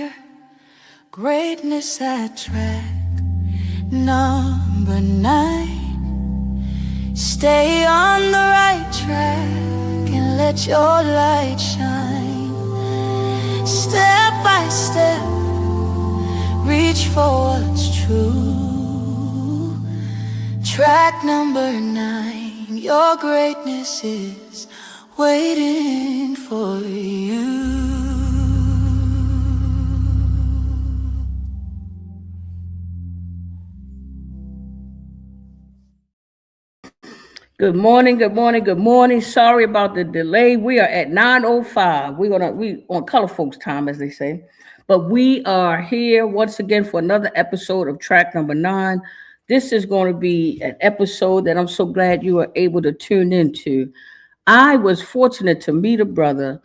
fire, greatness at track number 9. Stay on the right track and let your light shine. Step by step, reach for what's true. Track number 9, your greatness is waiting for you. Good morning, good morning, good morning. Sorry about the delay. We are at 9:05. We on color folks time, as they say. But we are here once again for another episode of track number 9. This is going to be an episode that I'm so glad you were able to tune into. I was fortunate to meet a brother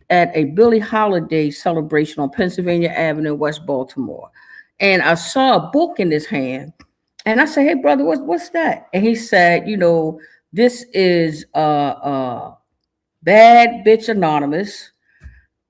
at a Billie Holiday celebration on Pennsylvania Avenue, West Baltimore. And I saw a book in his hand. And I said, "Hey, brother, what's that?" And he said, this is Bad Bitch Anonymous,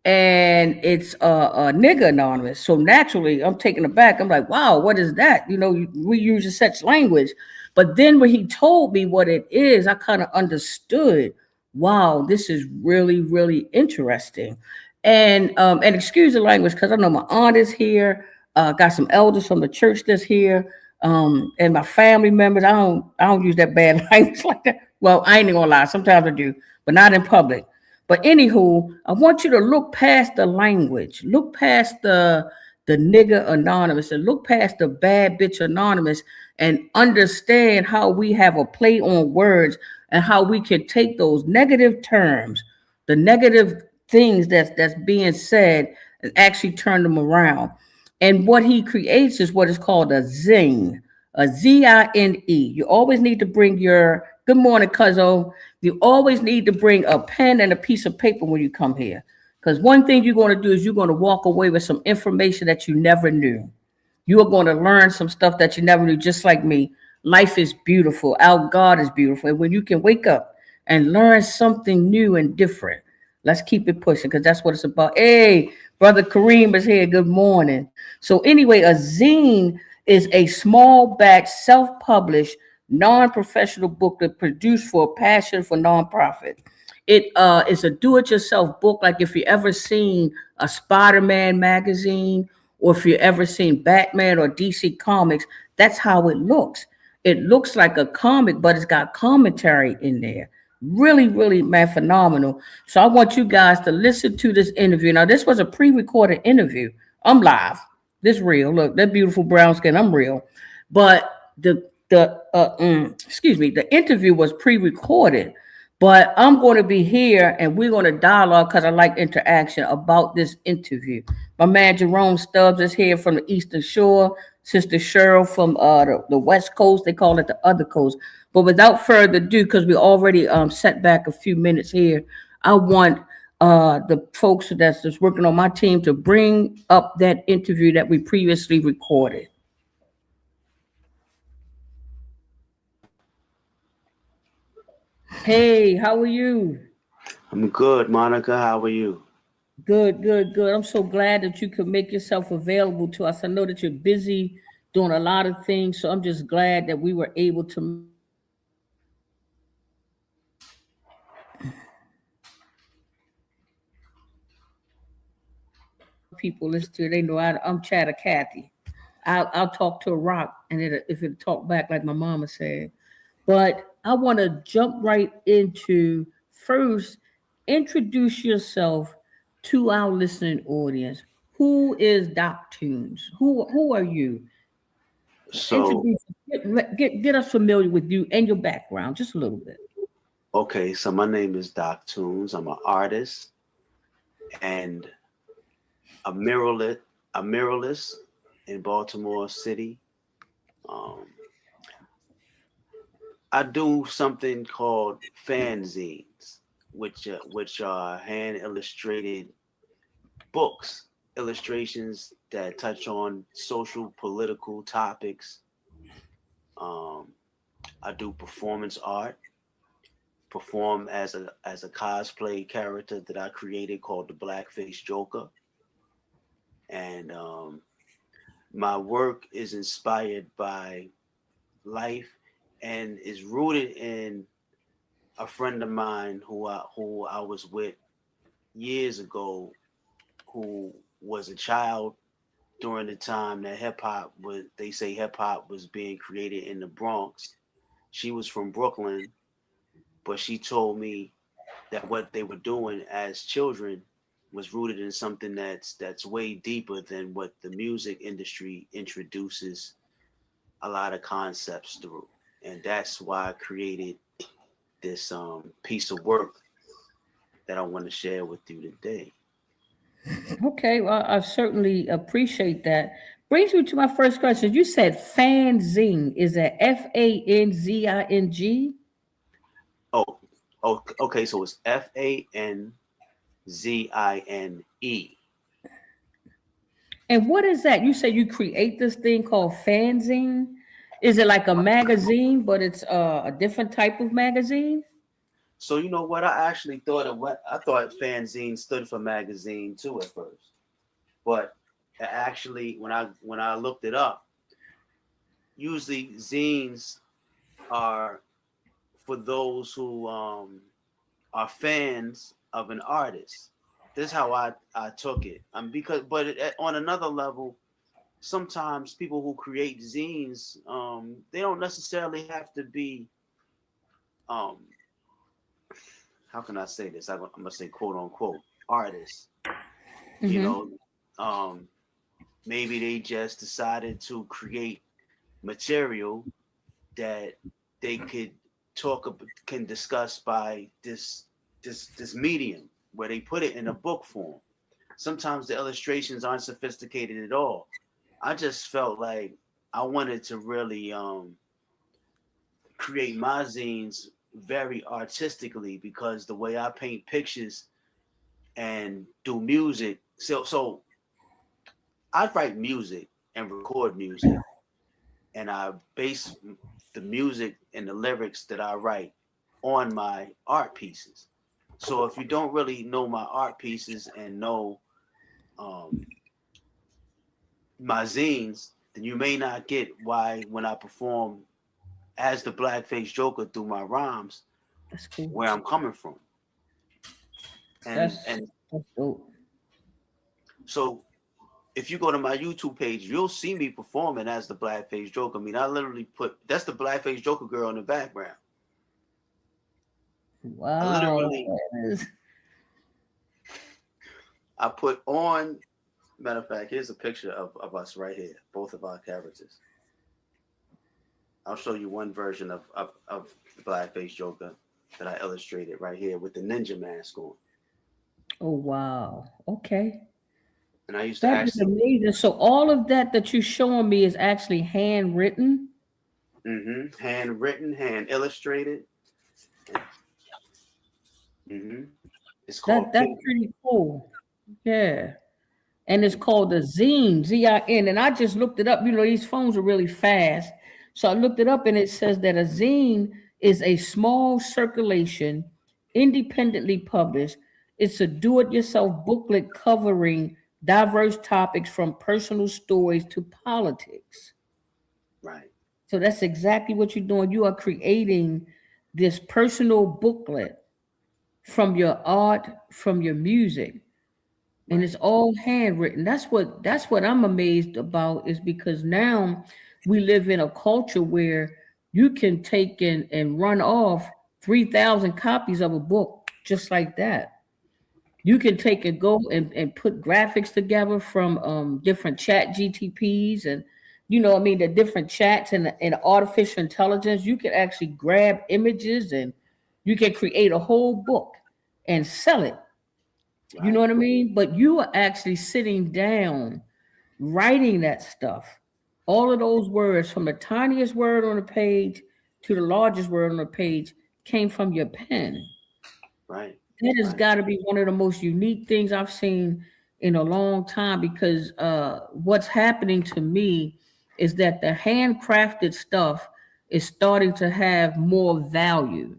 and it's Nigga Anonymous. So naturally, I'm taken aback. I'm like, wow, what is that? We use such language. But then when he told me what it is, I kind of understood. Wow, this is really, really interesting. And excuse the language because I know my aunt is here. Got some elders from the church that's here. And my family members. I don't use that bad language like that. Well, I ain't gonna lie. Sometimes I do, but not in public. But anywho, I want you to look past the language, look past the nigger anonymous, and look past the bad bitch anonymous, and understand how we have a play on words and how we can take those negative terms, the negative things that's being said, and actually turn them around. And what he creates is what is called a zine, a Zine. You always need to bring your good morning, cuzzo. You always need to bring a pen and a piece of paper when you come here. Because one thing you're going to do is you're going to walk away with some information that you never knew. You are going to learn some stuff that you never knew, just like me. Life is beautiful. Our God is beautiful. And when you can wake up and learn something new and different, let's keep it pushing because that's what it's about. Hey, Brother Kareem is here. Good morning. So, anyway, a zine is a small batch, self published, non professional book that produced for a passion for nonprofit. It is a do it yourself book. Like if you ever seen a Spider-Man magazine or if you ever seen Batman or DC Comics, that's how it looks. It looks like a comic, but it's got commentary in there. Really, really, man, phenomenal. So I want you guys to listen to this interview. Now, this was a pre-recorded interview. I'm live. This real. Look, that beautiful brown skin. I'm real. But the interview was pre-recorded. But I'm going to be here and we're going to dialogue because I like interaction about this interview. My man Jerome Stubbs is here from the Eastern Shore. Sister Cheryl from the West Coast. They call it the other coast. But without further ado, because we already set back a few minutes here, I want the folks that's just working on my team to bring up that interview that we previously recorded. Hey, how are you? I'm good, Monica. How are you? Good, good, good. I'm so glad that you could make yourself available to us. I know that you're busy doing a lot of things, so I'm just glad that we were able to people listen to it. They know I'm Chatter Kathy. I'll talk to a rock, and if it talk back like my mama said. But I want to jump right into first. Introduce yourself to our listening audience. Who is Doc Toonz? Who are you? So, Introduce, get us familiar with you and your background, just a little bit. okay, so my name is Doc Toonz. I'm an artist and a muralist in Baltimore City. Um, I do something called fanzines, which are hand illustrated books, illustrations that touch on social political topics. Um, I do performance art, perform as a cosplay character that I created called the Blackface Joker, and my work is inspired by life and is rooted in a friend of mine who I was with years ago, who was a child during the time that hip hop was, they say hip hop was being created in the Bronx. She was from Brooklyn, but she told me that what they were doing as children was rooted in something that's way deeper than what the music industry introduces a lot of concepts through. And that's why I created this piece of work that I want to share with you today. Okay, well, I certainly appreciate that. Brings me to my first question. You said fanzine. Is that FANZING? Oh, okay. So it's FANZINE. And what is that? You say you create this thing called fanzine? Is it like a magazine, but it's a different type of magazine? So you know what? I actually thought of what I thought fanzine stood for magazine too at first, but actually when I looked it up, usually zines are for those who are fans of an artist. This is how I took it. Because but on another level, sometimes people who create zines, they don't necessarily have to be um, how can I say this? I'm gonna say quote unquote artists. You Mm-hmm. know, um, maybe they just decided to create material that they could can discuss by this medium where they put it in a book form. Sometimes the illustrations aren't sophisticated at all. I just felt like I wanted to really create my zines very artistically because the way I paint pictures and do music. So I write music and record music, and I base the music and the lyrics that I write on my art pieces. So if you don't really know my art pieces and know um, my zines, then you may not get why when I perform as the Blackface Joker through my rhymes, That's cool. where I'm coming from. And That's and that's dope. so if you go to my YouTube page, you'll see me performing as the Blackface Joker. I mean, I literally put that's the Blackface Joker girl in the background. I Wow. literally That is- I put on matter of fact, here's a picture of us right here, both of our characters. I'll show you one version of the Blackface Joker that I illustrated right here with the ninja mask on. Oh wow. Okay. And I used to That is actually amazing. So all of that that you're showing me is actually handwritten. handwritten, hand illustrated. hmm It's called That's pen. pretty cool. Yeah. And it's called the Zine, Zin. And I just looked it up. You know, these phones are really fast. So I looked it up and it says that a zine is a small circulation, independently published. It's a do it yourself booklet covering diverse topics from personal stories to politics. Right, So that's exactly what you're doing. You are creating this personal booklet from your art, from your music, and right, it's all handwritten. That's what I'm amazed about is because now we live in a culture where you can take and run off 3,000 copies of a book just like that. You can take and go and put graphics together from different chat GTPs and I mean the different chats and artificial intelligence. You can actually grab images and you can create a whole book and sell it. You know right, what I mean? But you are actually sitting down, writing that stuff. All of those words, from the tiniest word on the page to the largest word on the page, came from your pen. right, That has right, got to be one of the most unique things I've seen in a long time because what's happening to me is that the handcrafted stuff is starting to have more value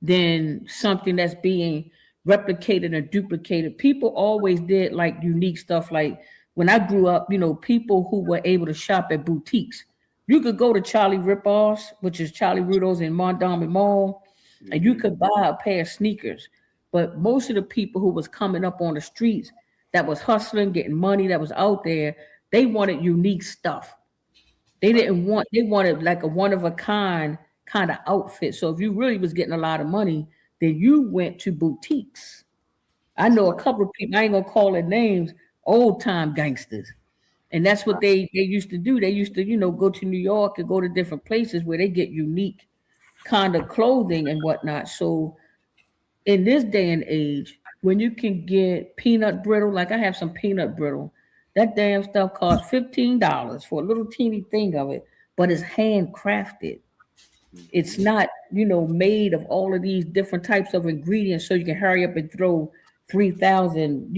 than something that's being replicated and duplicated. People always did like unique stuff, like when I grew up, people who were able to shop at boutiques. You could go to Charlie Ripoff's, which is Charlie Rudo's in Montgomery Mall, and you Mm-hmm. could buy a pair of sneakers. But most of the people who was coming up on the streets that was hustling, getting money, that was out there, they wanted unique stuff. Right. They wanted like a one of a kind of outfit. So if you really was getting a lot of money, then you went to boutiques. I know a Right. couple of people, I ain't gonna call their names, old time gangsters. And that's what Right. they used to do. They used to, go to New York and go to different places where they get unique kind of clothing and whatnot. So in this day and age, when you can get peanut brittle, like I have some peanut brittle, that damn stuff costs $15 for a little teeny thing of it, but it's handcrafted. It's Mm-hmm. not, made of all of these different types of ingredients so you can hurry up and throw 3,000,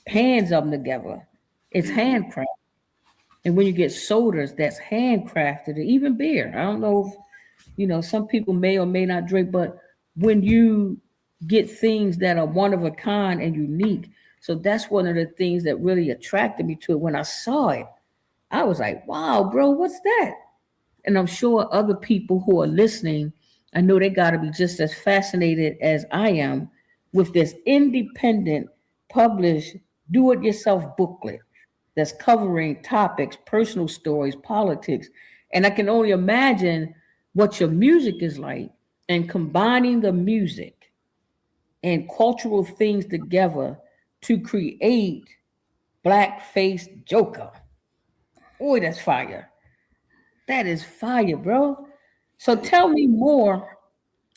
pans of them together. It's Mm-hmm. handcrafted. And when you get sodas, that's handcrafted, or even beer. I don't know if, some people may or may not drink, but when you get things that are one of a kind and unique, so that's one of the things that really attracted me to it. When I saw it, I was like, wow, bro, what's that? And I'm sure other people who are listening, I know they got to be just as fascinated as I am with this independent, published, do it yourself booklet that's covering topics, personal stories, politics. And I can only imagine what your music is like and combining the music and cultural things together to create Blackface Joker. Boy, that's fire. That is fire, bro. So Thank tell you. me more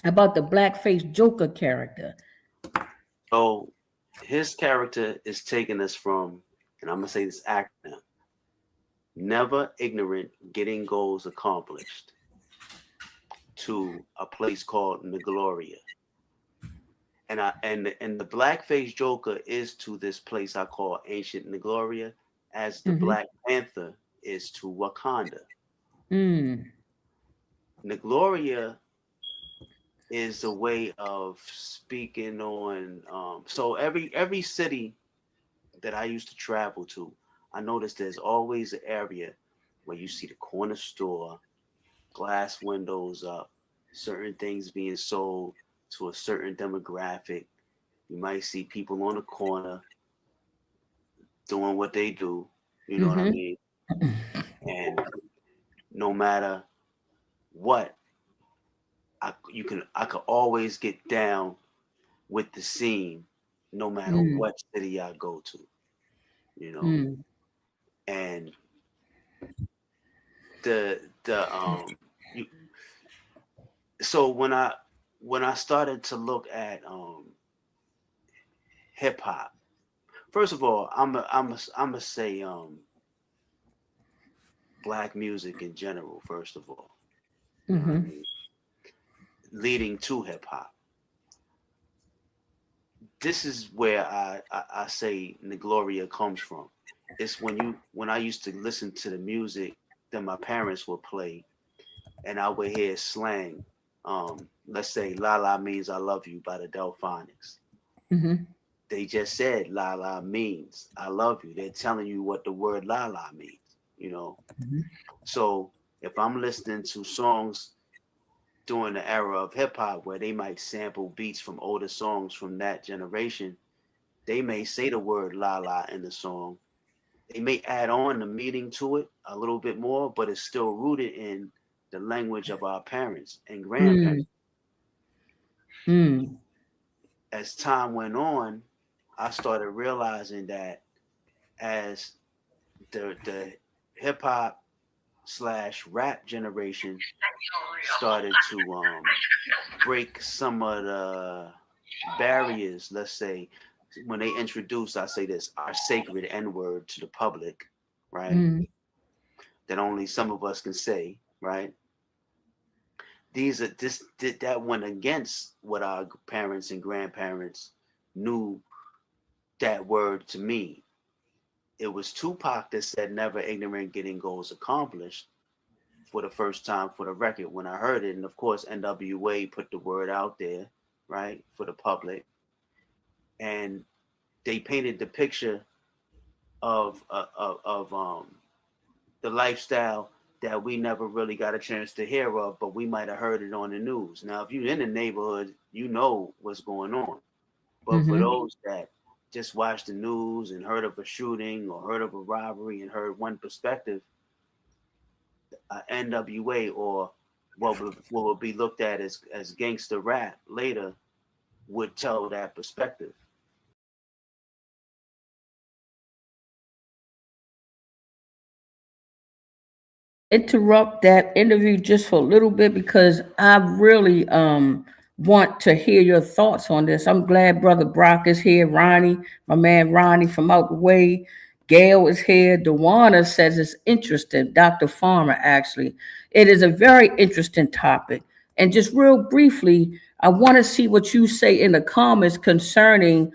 about the Blackface Joker character. So his character is taking us from, and I'm gonna say this acronym: never ignorant, getting goals accomplished, to a place called Negloria. And the blackface Joker is to this place I call ancient Negloria, as the Mm-hmm. Black Panther is to Wakanda. Mm. Negloria is a way of speaking on. So every city that I used to travel to, I noticed there's always an area where you see the corner store, glass windows up, certain things being sold to a certain demographic. You might see people on the corner doing what they do. You know what I Mm-hmm. mean? And no matter what, I could always get down with the scene, no matter Mm. what city I go to. You know, Mm. and the you, so when I started to look at hip hop, first of all, I'm a say black music in general. First of all, you know what I Mm-hmm. mean, leading to hip hop. This is where I say Negloria comes from. It's when I used to listen to the music that my parents would play, and I would hear slang. Let's say "La La means I love you" by the Delphonics. Mm-hmm. They just said "La La means I love you." They're telling you what the word "La La" means. You know, so if I'm listening to songs during the era of hip hop where they might sample beats from older songs from that generation, they may say the word "La La" in the song. They may add on the meaning to it a little bit more, but it's still rooted in the language of our parents and grandparents. Mm. Mm. As time went on, I started realizing that as the hip hop slash rap generation started to break some of the barriers, let's say, when they introduced, I say this, our sacred N word to the public, right? Mm. That only some of us can say, right? These are this that went against what our parents and grandparents knew that word to mean. It was Tupac that said never ignorant, getting goals accomplished for the first time for the record when I heard it. And of course NWA put the word out there, right, for the public. And they painted the picture of the lifestyle that we never really got a chance to hear of, but we might have heard it on the news. Now, if you're in the neighborhood, you know what's going on. But for Mm-hmm. those that just watched the news and heard of a shooting or heard of a robbery and heard one perspective, NWA or what would be looked at as gangster rap later would tell that perspective. Interrupt that interview just for a little bit because I really want to hear your thoughts on this. I'm glad Brother Brock is here. Ronnie, my man Ronnie from out the way. Gail is here. Dewana says it's interesting. Dr. Farmer, actually. It is a very interesting topic. And just real briefly, I want to see what you say in the comments concerning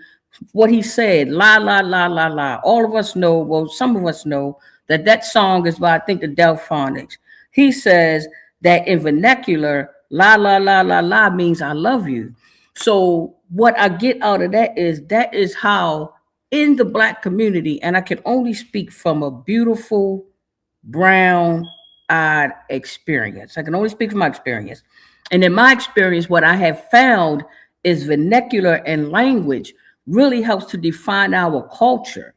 what he said. La, la, la, la, la. All of us know, well, some of us know that that song is by, I think, the Delphonics. He says that in vernacular, la, la, la, la, la means I love you. So what I get out of that is how in the black community, and I can only speak from a beautiful brown eyed experience. I can only speak from my experience. And in my experience, what I have found is vernacular and language really helps to define our culture.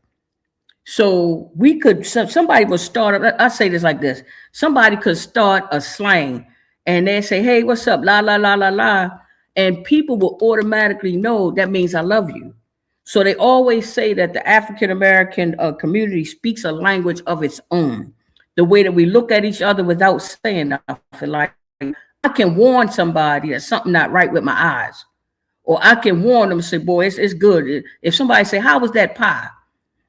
So we could somebody would start up. I say this like this: somebody could start a slang, and they say, "Hey, what's up?" La la la la la, and people will automatically know that means I love you. So they always say that the African American community speaks a language of its own. The way that we look at each other without saying nothing, like I can warn somebody that something not right with my eyes, or I can warn them and say, "Boy, it's good." If somebody say, "How was that pie?"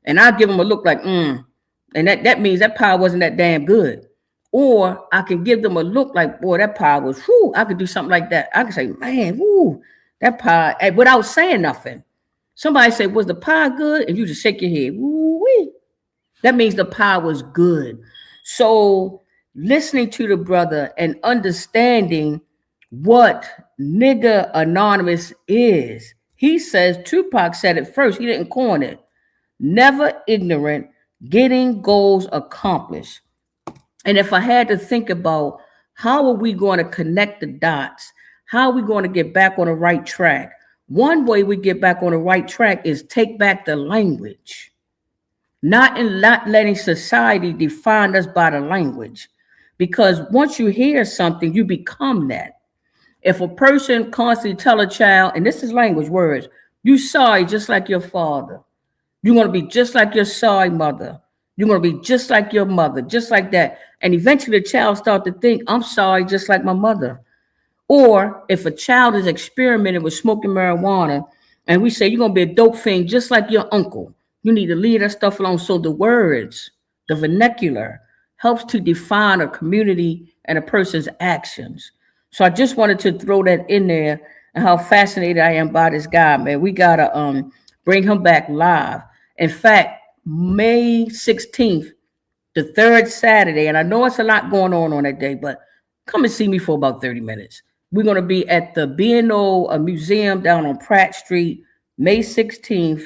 and I give them a look like, and that means that pie wasn't that damn good. Or I can give them a look like, boy, that pie was, whoo, I could do something like that. I can say, man, whoo, that pie, without saying nothing. Somebody say, was the pie good? And you just shake your head, woo wee. That means the pie was good. So listening to the brother and understanding what nigga anonymous is. He says Tupac said it first. He didn't coin it. Never ignorant, getting goals accomplished. And if I had to think about how are we going to connect the dots, how are we going to get back on the right track? One way we get back on the right track is take back the language, not letting society define us by the language. Because once you hear something, you become that. If a person constantly tell a child, and this is language words, you sorry just like your father. You're going to be just like your sorry mother. You're going to be just like your mother, just like that. And eventually the child start to think, I'm sorry, just like my mother. Or if a child is experimenting with smoking marijuana and we say, you're going to be a dope fiend just like your uncle, you need to leave that stuff alone. So the words, the vernacular helps to define a community and a person's actions. So I just wanted to throw that in there and how fascinated I am by this guy, man. We got to bring him back live. In fact, May 16th, the third Saturday, and I know it's a lot going on that day, but come and see me for about 30 minutes. We're going to be at the B&O Museum down on Pratt Street, May 16th,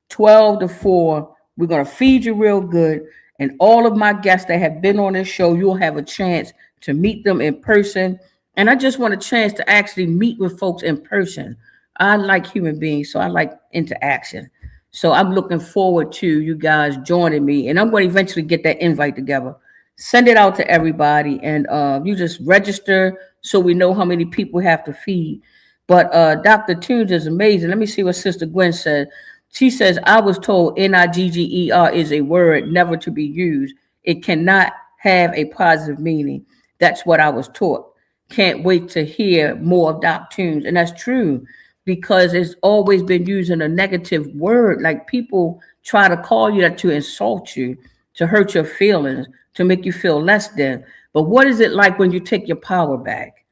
12 to 4. We're going to feed you real good. And all of my guests that have been on this show, you'll have a chance to meet them in person. And I just want a chance to actually meet with folks in person. I like human beings, so I like interaction. So I'm looking forward to you guys joining me, and I'm going to eventually get that invite together. Send it out to everybody, and you just register so we know how many people have to feed. But Dr. Toonz is amazing. Let me see what Sister Gwen said. She says, I was told Nigger is a word never to be used. It cannot have a positive meaning. That's what I was taught. Can't wait to hear more of Doc Toonz. And that's true because it's always been using a negative word. Like people try to call you that to insult you, to hurt your feelings, to make you feel less than. But what is it like when you take your power back?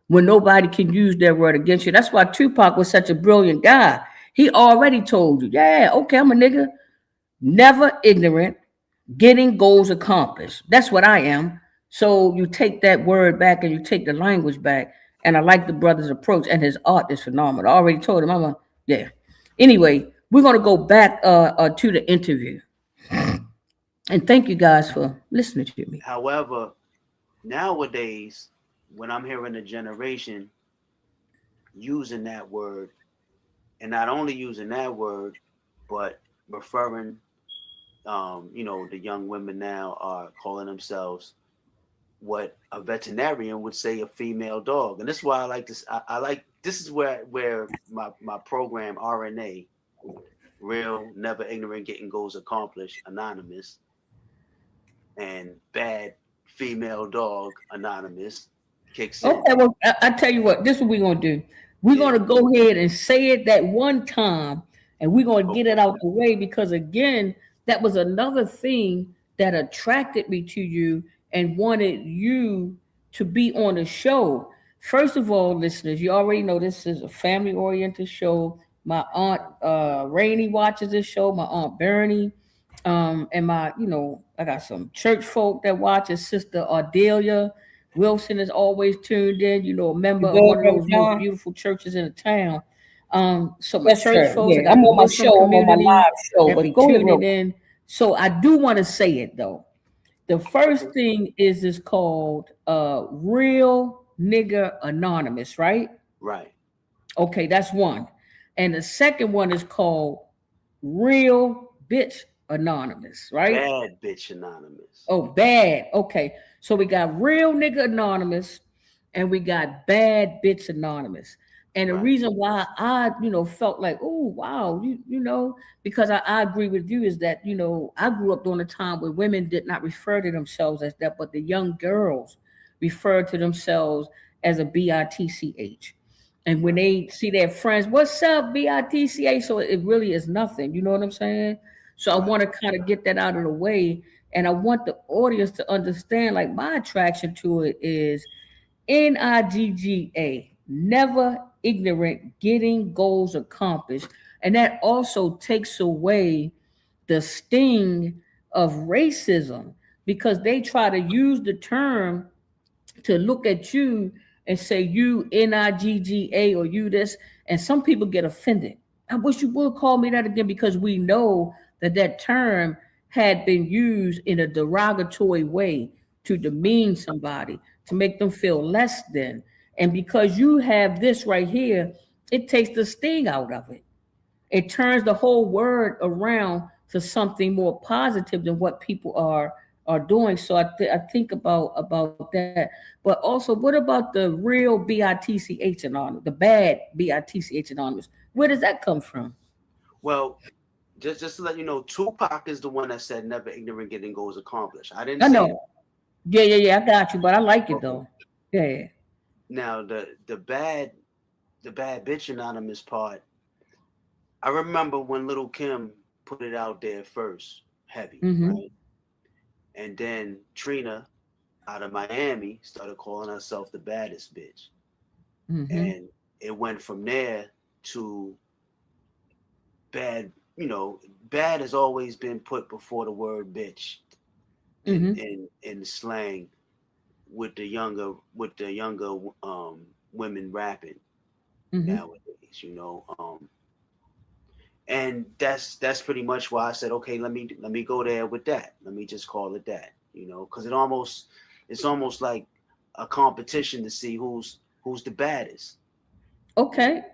When nobody can use their word against you? That's why Tupac was such a brilliant guy. He already told you, yeah, okay, I'm a nigga. Never ignorant, getting goals accomplished. That's what I am. So you take that word back and you take the language back. And I like the brother's approach, and his art is phenomenal. I already told him, yeah. Anyway, we're gonna go back to the interview. And thank you guys for listening to me. However, nowadays, when I'm hearing a generation using that word, and not only using that word, but referring, the young women now are calling themselves what a veterinarian would say a female dog. And this is why I like this. I like this is where my program RNA, real, never ignorant, getting goals accomplished, anonymous, and bad female dog anonymous kicks in. Okay, well, I tell you what, this is what we're gonna do. We're Yeah. gonna go ahead and say it that one time, and we're gonna get it Okay. out the way because again, that was another thing that attracted me to you and wanted you to be on the show. First of all, listeners, you already know this is a family-oriented show. My aunt Rainey watches this show. My aunt Bernie, and I got some church folk that watches. Sister Ardelia Wilson is always tuned in. A member You of good, one of Brother those most John? beautiful churches in the town. So my Yes, church sir. folks, I Yeah, got I'm the on my Muslim show. I'm on my community live show, that be but go ahead real tuning quick. in. So I do want to say it though. The Okay. first thing is called Real Nigger Anonymous, right? Right. Okay, that's one. And the second one is called Real Bitch Anonymous, right? Bad bitch anonymous. Oh, bad. Okay. So we got Real Nigga Anonymous and we got Bad Bitch Anonymous. And the Right. reason why I, felt like, oh, wow, because I agree with you is that, I grew up during a time where women did not refer to themselves as that, but the young girls referred to themselves as a BITCH. And when Right. they see their friends, what's up, BITCH? So it really is nothing. You know what I'm saying? So I Right. want to kind of get that out of the way. And I want the audience to understand like my attraction to it is NIGGA, never ignorant, getting goals accomplished. And that also takes away the sting of racism because they try to use the term to look at you and say you NIGGA or you this, and some people get offended. I wish you would call me that again because we know that that term had been used in a derogatory way to demean somebody, to make them feel less than. And because you have this right here, it takes the sting out of it. It turns the whole word around to something more positive than what people are doing. So I think about that. But also, what about the real BITCH anonymous, the bad BITCH anonymous? Where does that come from? Well, just to let you know, Tupac is the one that said never ignorant getting goals accomplished. I didn't I say that. know. Yeah. I got you, but I like it Okay. though. Yeah. Now the bad bitch anonymous part, I remember when Little Kim put it out there first, heavy, Mm-hmm. right? And then Trina out of Miami started calling herself the baddest bitch. Mm-hmm. And it went from there to bad, bad has always been put before the word bitch in Mm-hmm. in in slang with the younger women rapping Mm-hmm. nowadays. And that's pretty much why I said, okay, let me go there with that. Let me just call it that, because it's almost like a competition to see who's the baddest. Okay.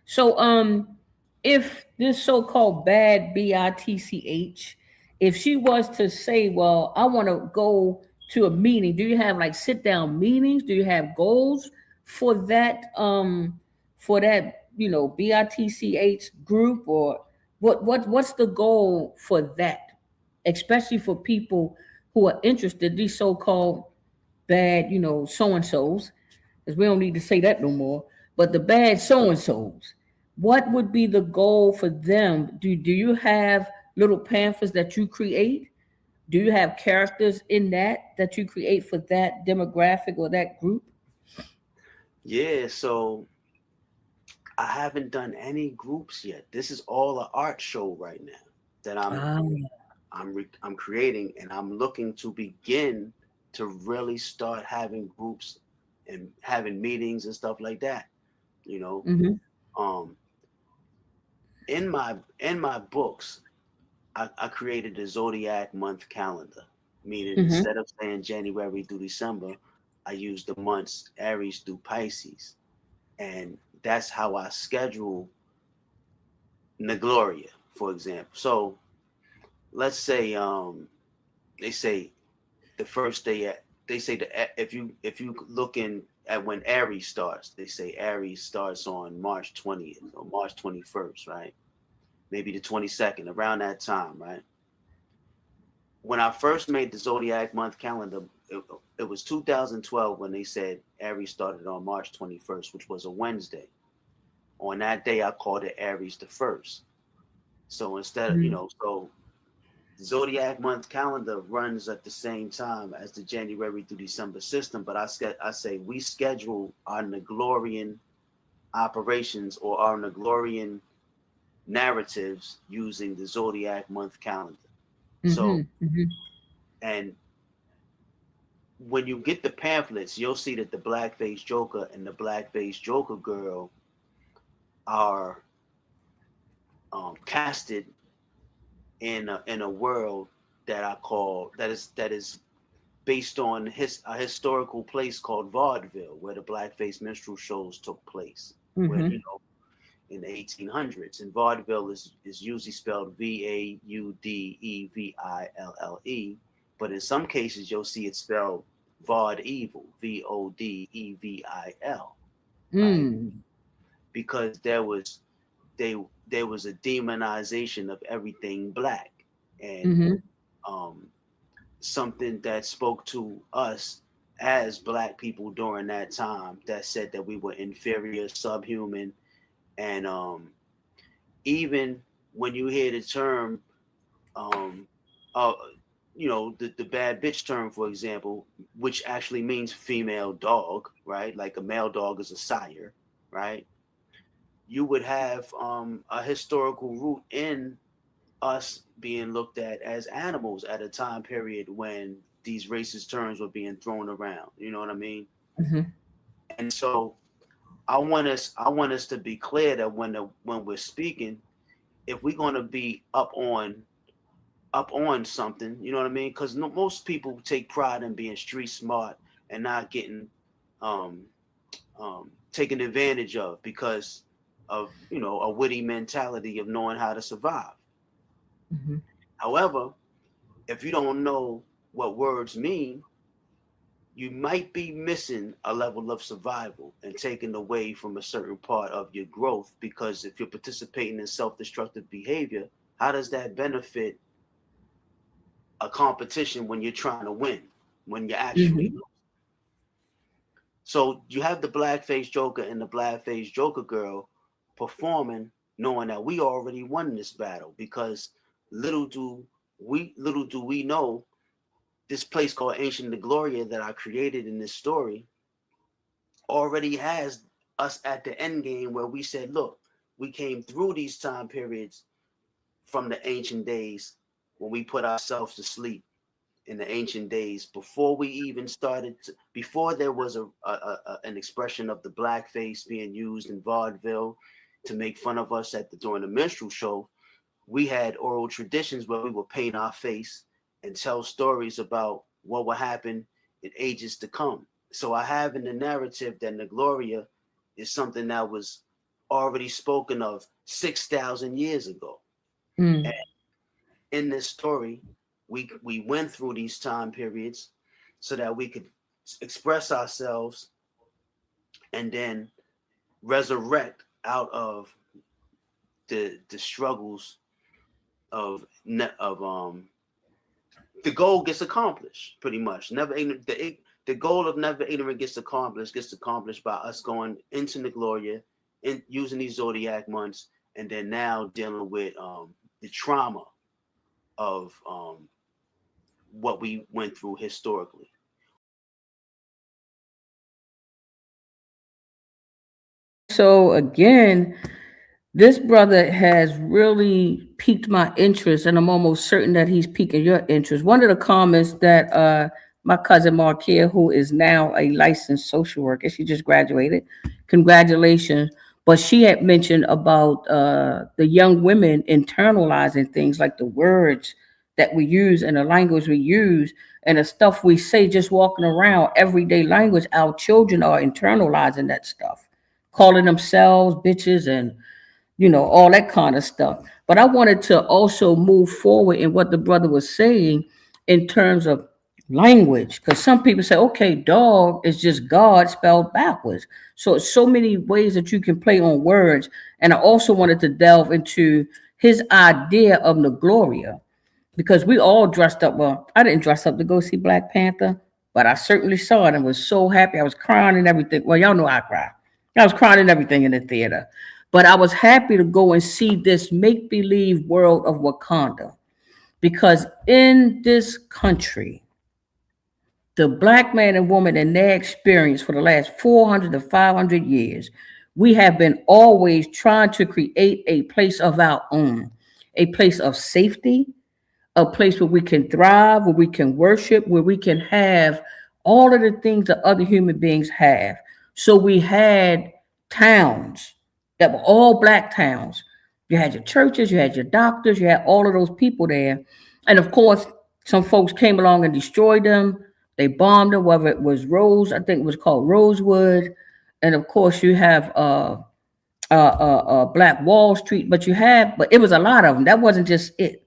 So if this so-called bad BITCH, if she was to say, well, I want to go to a meeting, do you have like sit down meetings? Do you have goals for that, BITCH group or what's the goal for that? Especially for people who are interested, these so-called bad, so and so's, because we don't need to say that no more. But the bad so and so's, what would be the goal for them? Do you have little pamphlets that you create? Do you have characters in that you create for that demographic or that group? Yeah, so I haven't done any groups yet. This is all an art show right now that Ah, I'm creating, and I'm looking to begin to really start having groups and having meetings and stuff like that. You know, mm-hmm, um, in my books, I created a zodiac month calendar, meaning Mm-hmm. instead of saying January through December, I use the months Aries through Pisces, and that's how I schedule Nagloria, for example. So let's say they say the first day at they say if you looking at when Aries starts, they say Aries starts on March 20th or March 21st, right? Maybe the 22nd, around that time, right? When I first made the zodiac month calendar, it was 2012 when they said Aries started on March 21st, which was a Wednesday. On that day, I called it Aries the first. So instead of, so the zodiac month calendar runs at the same time as the January through December system, but I say we schedule our Nagorian operations or our Nagorian narratives using the zodiac month calendar. So, Mm-hmm. Mm-hmm. and when you get the pamphlets, you'll see that the blackface Joker and the blackface Joker girl are casted in a world that I call that is based on a historical place called vaudeville, where the blackface minstrel shows took place. Where Mm-hmm. in the 1800s, and vaudeville is usually spelled Vaudeville, but in some cases you'll see it spelled vaudeville, Vodevil, right? Mm. Because they there was a demonization of everything black, and Mm-hmm. um, something that spoke to us as black people during that time, that said that we were inferior, subhuman, and even when you hear the term, um, uh, the bad bitch term, for example, which actually means female dog, right? Like a male dog is a sire, right? You would have a historical root in us being looked at as animals at a time period when these racist terms were being thrown around. You know what I mean? Mm-hmm. And so I want us to be clear that when we're speaking, if we're going to be up on something, you know what I mean? Because no, most people take pride in being street smart and not getting um, taken advantage of because of a witty mentality of knowing how to survive. Mm-hmm. However, if you don't know what words mean, you might be missing a level of survival and taken away from a certain part of your growth, because if you're participating in self-destructive behavior, how does that benefit a competition when you're trying to win, when you're actually Mm-hmm. losing? So you have the blackface Joker and the blackface Joker girl performing, knowing that we already won this battle, because little do little do we know, this place called Ancient the Gloria that I created in this story already has us at the end game, where we said, look, we came through these time periods from the ancient days when we put ourselves to sleep in the ancient days, before we even before there was an expression of the blackface being used in vaudeville to make fun of us during the minstrel show. We had oral traditions where we would paint our face and tell stories about what would happen in ages to come. So I have in the narrative that Nagloria is something that was already spoken of 6,000 years ago. And Mm. in this story, we went through these time periods so that we could express ourselves and then resurrect out of the struggles of the goal gets accomplished pretty much. The goal of never ignorant gets accomplished by us going into the Gloria and using these zodiac months, and then now dealing with the trauma of what we went through historically. So again, this brother has really piqued my interest, and I'm almost certain that he's piquing your interest. One of the comments that my cousin Markia, who is now a licensed social worker, she just graduated. Congratulations. But she had mentioned about the young women internalizing things like the words that we use and the language we use and the stuff we say just walking around everyday language. Our children are internalizing that stuff, calling themselves bitches and all that kind of stuff. But I wanted to also move forward in what the brother was saying in terms of language, because some people say, okay, dog is just God spelled backwards. So it's so many ways that you can play on words. And I also wanted to delve into his idea of the Gloria, because we all dressed up. Well, I didn't dress up to go see Black Panther, but I certainly saw it and was so happy. I was crying and everything. Well, y'all know I cry. I was crying and everything in the theater. But I was happy to go and see this make-believe world of Wakanda, because in this country, the Black man and woman in their experience for the last 400 to 500 years, we have been always trying to create a place of our own, a place of safety, a place where we can thrive, where we can worship, where we can have all of the things that other human beings have. So we had towns that were all Black towns. You had your churches, you had your doctors, you had all of those people there. And of course, some folks came along and destroyed them. They bombed them, whether it was Rose, I think it was called Rosewood. And of course, you have Black Wall Street, but it was a lot of them. That wasn't just it.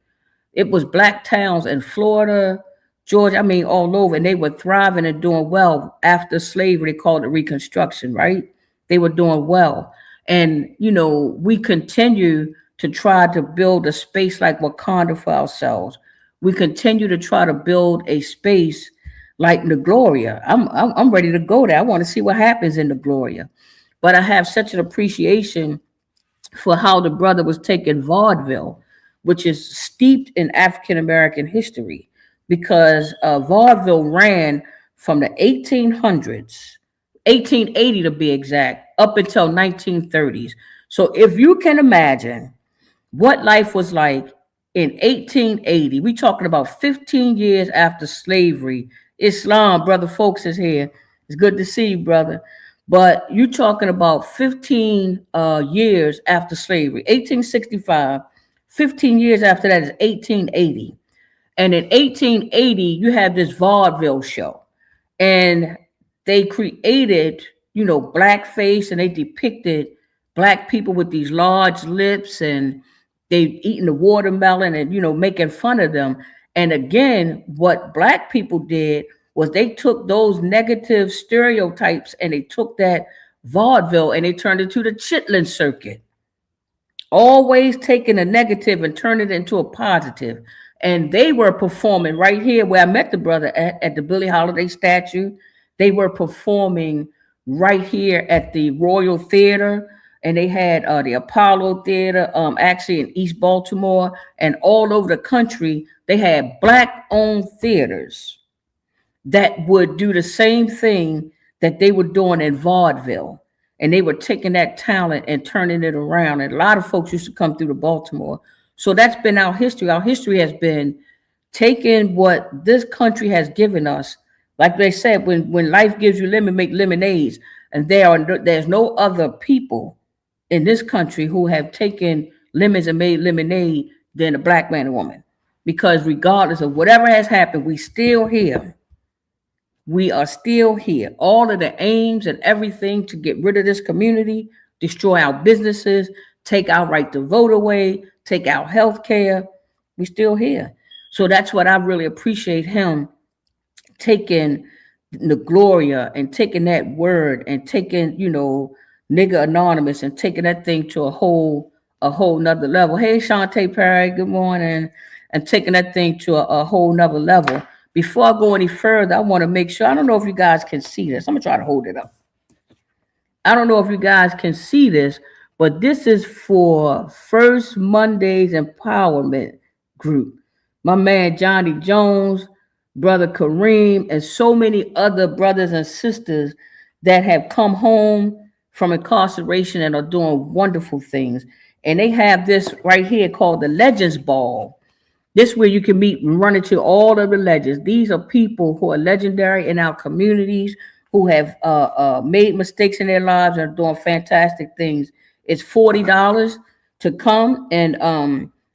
It was Black towns in Florida, Georgia, I mean, all over, and they were thriving and doing well after slavery. They called it Reconstruction, right? They were doing well. And, we continue to try to build a space like Wakanda for ourselves. We continue to try to build a space like the Gloria. I'm ready to go there. I want to see what happens in the Gloria. But I have such an appreciation for how the brother was taking vaudeville, which is steeped in African American history, because vaudeville ran from the 1800s, 1880 to be exact, up until 1930s. So if you can imagine what life was like in 1880, we talking about 15 years after slavery. Islam, brother Folks is here. It's good to see you, brother. But you're talking about 15 years after slavery, 1865. 15 years after that is 1880. And in 1880, you have this vaudeville show. And they created, blackface, and they depicted Black people with these large lips, and they eating the watermelon and, making fun of them. And again, what Black people did was they took those negative stereotypes and they took that vaudeville and they turned it to the Chitlin circuit. Always taking a negative and turning it into a positive. And they were performing right here where I met the brother at the Billie Holiday statue. They were performing right here at the Royal Theater. And they had the Apollo Theater, actually in East Baltimore, and all over the country. They had Black-owned theaters that would do the same thing that they were doing in vaudeville. And they were taking that talent and turning it around. And a lot of folks used to come through to Baltimore. So that's been our history. Our history has been taking what this country has given us. Like they said, when life gives you lemon, make lemonades. And there's no other people in this country who have taken lemons and made lemonade than a Black man and woman. Because regardless of whatever has happened, we still here. We are still here. All of the aims and everything to get rid of this community, destroy our businesses, take our right to vote away, take our health care. We're still here. So that's what I really appreciate him taking the Gloria and taking that word and taking, nigga anonymous and taking that thing to a whole nother level. Hey, Shantae Perry, good morning. And taking that thing to a whole nother level. Before I go any further, I want to make sure, I don't know if you guys can see this. I'm going to try to hold it up. I don't know if you guys can see this, but this is for First Monday's Empowerment Group. My man, Johnny Jones, brother Kareem, and so many other brothers and sisters that have come home from incarceration and are doing wonderful things. And they have this right here called the Legends Ball. This where you can meet and run into all of the legends. These are people who are legendary in our communities, who have made mistakes in their lives and are doing fantastic things It's $40 to come, and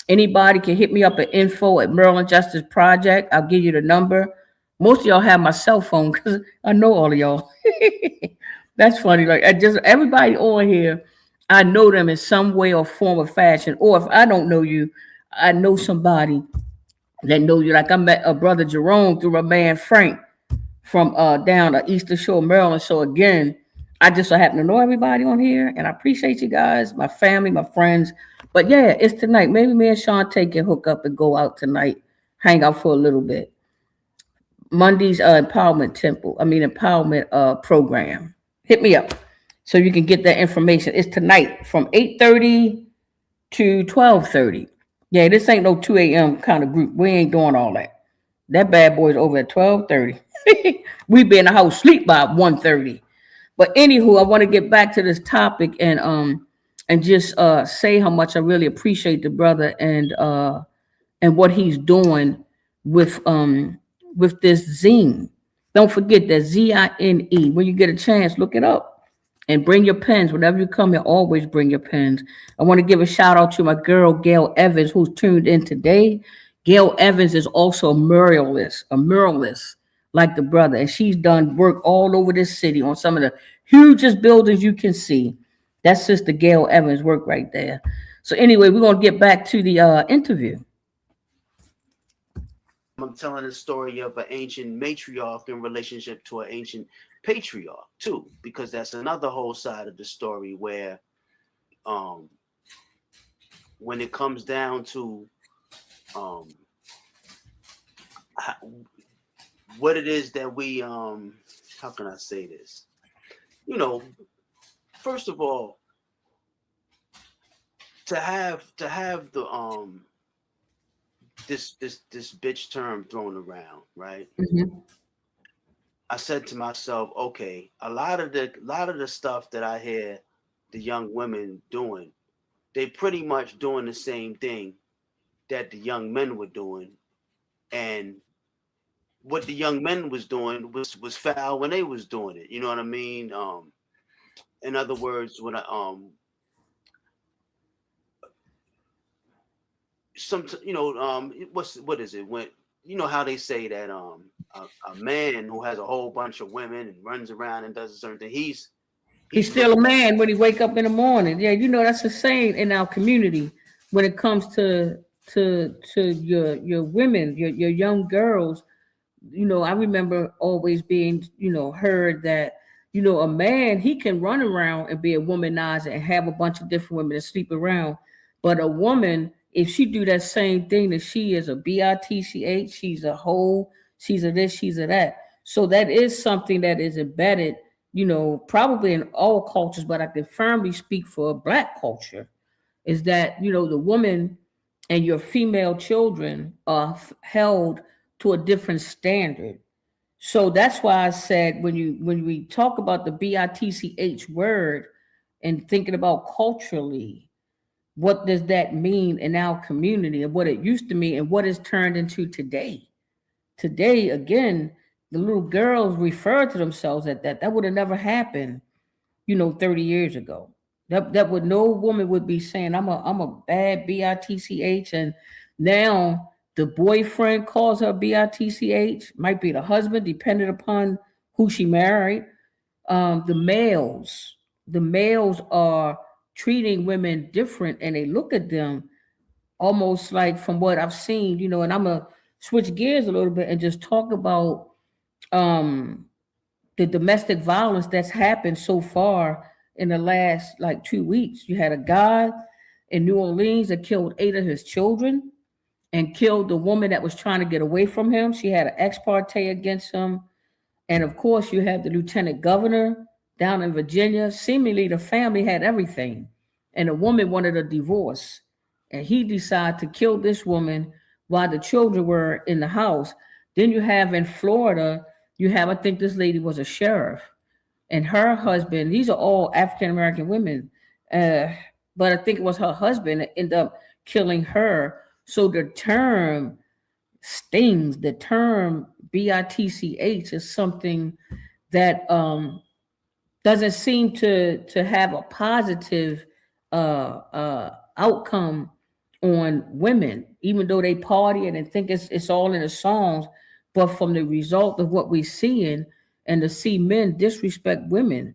anybody can hit me up at info@Maryland Justice Project. I'll give you the number. Most of y'all have my cell phone because I know all of y'all. That's funny. Like, I just everybody on here, I know them in some way or form or fashion. Or if I don't know you, I know somebody that know you. Like I met a brother Jerome through my man Frank from down the Eastern Shore, Maryland. So again, I just so happen to know everybody on here, and I appreciate you guys, my family, my friends. But yeah, it's tonight. Maybe me and Shantae can hook up and go out tonight, hang out for a little bit. Monday's empowerment program. Hit me up so you can get that information. It's tonight from 8:30 to 12:30. Yeah, this ain't no 2 a.m. kind of group. We ain't doing all that. That bad boy's over at 12:30. We be in the house sleep by 1:30. But anywho, I want to get back to this topic and just say how much I really appreciate the brother and what he's doing with this zine. Don't forget that Zine. When you get a chance, look it up. And bring your pens. Whenever you come here, always bring your pens. I want to give a shout out to my girl, Gail Evans, who's tuned in today. Gail Evans is also a muralist like the brother. And she's done work all over this city on some of the hugest buildings you can see. That's Sister Gail Evans' work right there. So anyway, we're going to get back to the interview. I'm telling the story of an ancient matriarch in relationship to an ancient patriarch too, because that's another whole side of the story where when it comes down to what it is that we how can I say this? First of all, to have the this bitch term thrown around, right? Mm-hmm. I said to myself, okay, a lot of the stuff that I hear the young women doing, they pretty much doing the same thing that the young men were doing, and what the young men was doing was foul when they was doing it. You know what I mean? In other words, when I what is it when how they say that a man who has a whole bunch of women and runs around and does a certain thing, he's still a man when he wake up in the morning. Yeah, that's the saying in our community when it comes to your women, your young girls. I remember always being heard that a man, he can run around and be a womanizer and have a bunch of different women to sleep around, but a woman, if she do that same thing, that she is a bitch, she's a hoe, she's a this, she's a that. So that is something that is embedded, probably in all cultures, but I can firmly speak for Black culture, is that, the woman and your female children are held to a different standard. So that's why I said when we talk about the bitch word and thinking about culturally, what does that mean in our community and what it used to mean and what it's turned into today? Today, again, the little girls refer to themselves at that. That would have never happened, 30 years ago. That would no woman would be saying, I'm a bad bitch. And now the boyfriend calls her bitch, might be the husband, depending upon who she married. The males are treating women different, and they look at them almost like, from what I've seen, and I'm gonna switch gears a little bit and just talk about um the domestic violence that's happened so far in the last like 2 weeks. You had a guy in New Orleans that killed 8 of his children and killed the woman that was trying to get away from him. She had an ex parte against him. And of course, you have the lieutenant governor down in Virginia. Seemingly, the family had everything. And the woman wanted a divorce. And he decided to kill this woman while the children were in the house. Then you have in Florida, I think this lady was a sheriff. And her husband, these are all African American women. But I think it was her husband that ended up killing her. So the term stings. The term bitch is something that doesn't seem to have a positive outcome on women, even though they party and think it's all in the songs. But from the result of what we're seeing, and to see men disrespect women,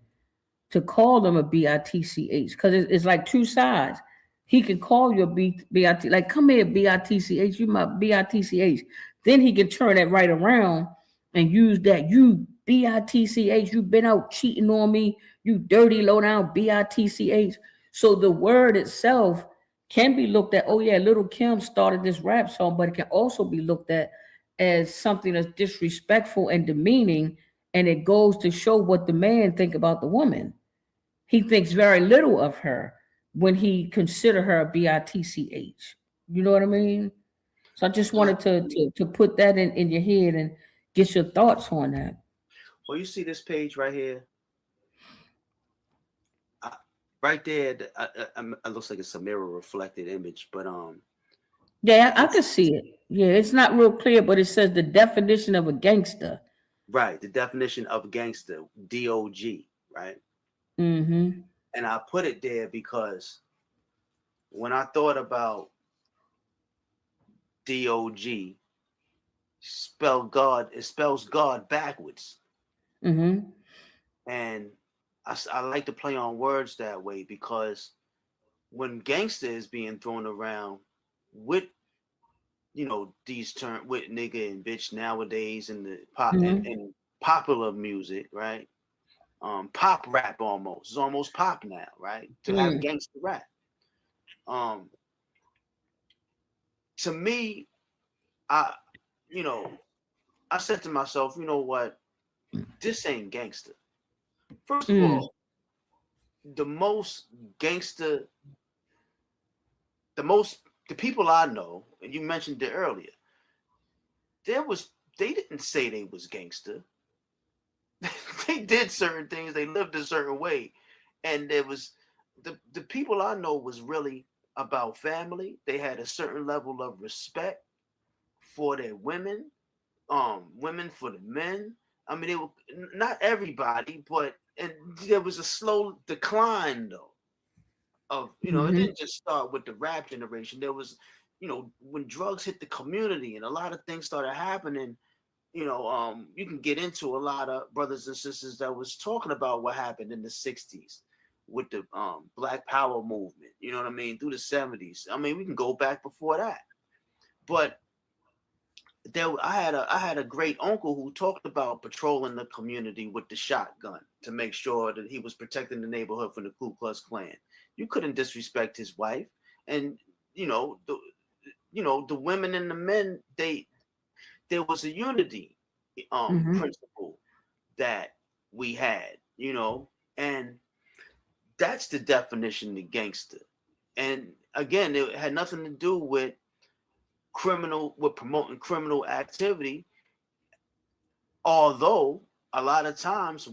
to call them a bitch, because it's like two sides. He can call you a bit, like, come here, bitch, you my bitch. Then he can turn that right around and use that, you bitch, you been out cheating on me, you dirty low down bitch. So the word itself can be looked at, oh yeah, Little Kim started this rap song, but it can also be looked at as something that's disrespectful and demeaning, and it goes to show what the man think about the woman. He thinks very little of her when he consider her a bitch. You know what I mean? So I just wanted to put that in your head and get your thoughts on that. Well, you see this page right here, right there. It looks like it's a mirror reflected image, but Yeah, I can see it. Yeah, it's not real clear, but it says the definition of a gangster. right, the definition of gangster, DOG, right? Mm-hmm. And I put it there because when I thought about DOG, it spells God backwards. Mm-hmm. And I like to play on words that way because when gangster is being thrown around with, these terms with nigga and bitch nowadays in the pop Mm-hmm. and popular music, right? Pop rap almost. It's almost pop now, right? To have Mm. gangster rap. Um, to me, I, you know, I said to myself, you know what? This ain't gangster. First of Mm. all, the most gangster, the people I know, and you mentioned it earlier, they didn't say they was gangster. They did certain things, they lived a certain way. And there was the people I know was really about family. They had a certain level of respect for their women, women for the men. I mean, they were not everybody, but and there was a slow decline though of it Mm-hmm. didn't just start with the rap generation. There was when drugs hit the community and a lot of things started happening. You can get into a lot of brothers and sisters that was talking about what happened in the 60s with the Black Power movement, you know what I mean, through the 70s. I mean, we can go back before that. But I had a great uncle who talked about patrolling the community with the shotgun to make sure that he was protecting the neighborhood from the Ku Klux Klan. You couldn't disrespect his wife, and the women and the men, there was a unity Mm-hmm. principle that we had, and that's the definition of gangster. And again, it had nothing to do with promoting criminal activity, although a lot of times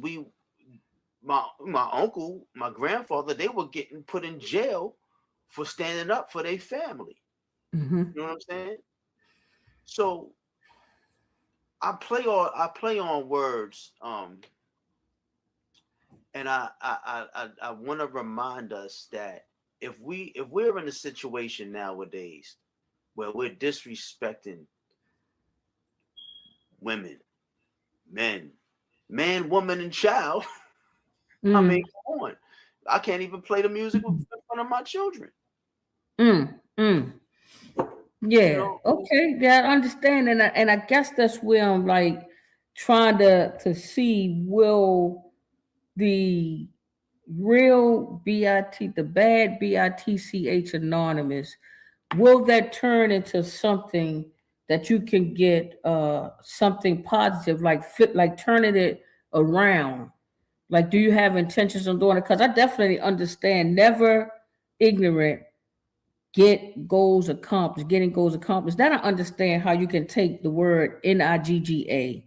my uncle, my grandfather, they were getting put in jail for standing up for their family. Mm-hmm. You know what I'm saying? So I play on words, and I want to remind us that if we're in a situation nowadays where we're disrespecting women, men, man, woman, and child, I mean, Mm. come on, I can't even play the music in front of my children. Mm. Mm. You Yeah. know, Okay. Yeah, I understand, and I guess that's where I'm like trying to see, will the real the bad bitch anonymous, will that turn into something that you can get something positive, like flip, like turning it around? Like, do you have intentions on doing it? Because I definitely understand, never ignorant, getting goals accomplished. Then I understand how you can take the word NIGGA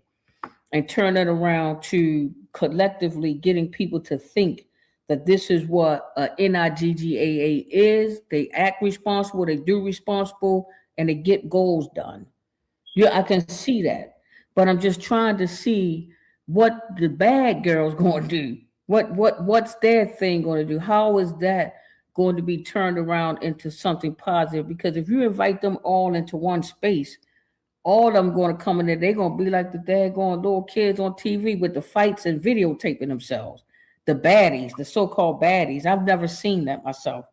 and turn it around to collectively getting people to think that this is what NIGGAA is. They act responsible, they do responsible, and they get goals done. Yeah, I can see that. But I'm just trying to see what the bad girl's going to do. What's their thing going to do? How is that going to be turned around into something positive. Because if you invite them all into one space, all of them going to come in there. They're going to be like the daggone little kids on TV with the fights and videotaping themselves. The baddies, the so-called baddies. I've never seen that myself,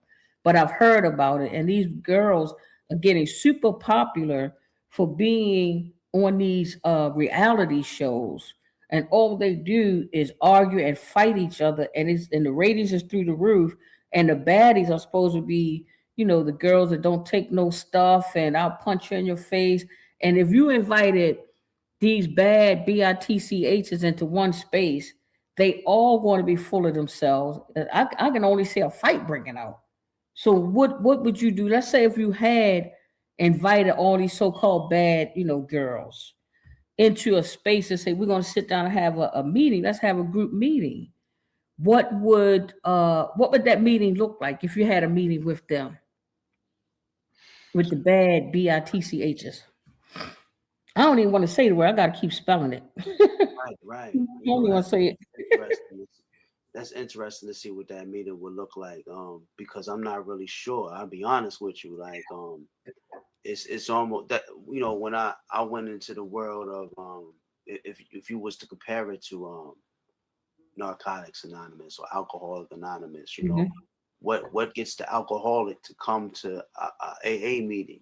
but I've heard about it. And these girls are getting super popular for being on these reality shows. And all they do is argue and fight each other. And the ratings is through the roof. And the baddies are supposed to be, the girls that don't take no stuff and I'll punch you in your face. And if you invited these bad bitchs into one space, they all going to be full of themselves. I can only see a fight breaking out. So what would you do? Let's say if you had invited all these so-called bad, girls into a space and say, we're going to sit down and have a meeting. Let's have a group meeting. What would that meeting look like if you had a meeting with them? With the bad bitchs. I don't even want to say the word. I got to keep spelling it. Right. I don't even want to say it. Interesting. That's interesting to see what that meeting would look like. Because I'm not really sure. I'll be honest with you. Like, it's almost that, when I went into the world of if you was to compare it to Narcotics Anonymous or Alcoholic Anonymous, Mhm. what gets the alcoholic to come to a AA meeting,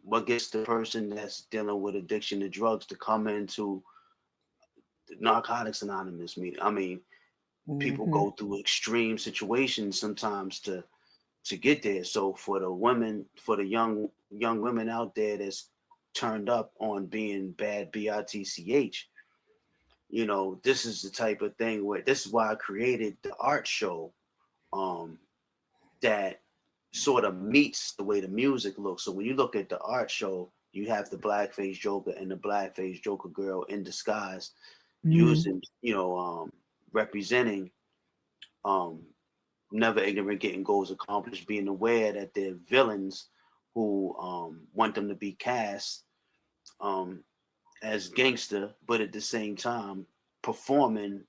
what gets the person that's dealing with addiction to drugs to come into the Narcotics Anonymous meeting. I mean, people Mhm. go through extreme situations sometimes to get there. So for the women, for the young women out there that's turned up on being bad bitch, this is the type of thing where this is why I created the art show that sort of meets the way the music looks. So when you look at the art show, you have the blackface Joker and the blackface Joker girl in disguise, Mhm. using, representing never ignorant, getting goals accomplished, being aware that they're villains who want them to be cast um, as gangster, but at the same time performing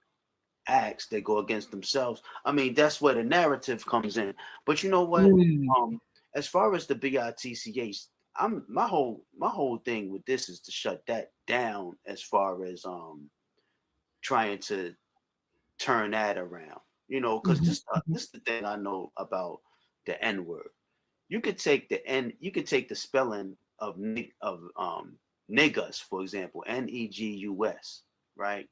acts that go against themselves. I mean, that's where the narrative comes in. But you know what? Mm. Um, as far as the BITCH, my whole thing with this is to shut that down as far as trying to turn that around. Because Mhm. this is the thing I know about the N word. You could take the spelling of niggas, for example, Negus, right?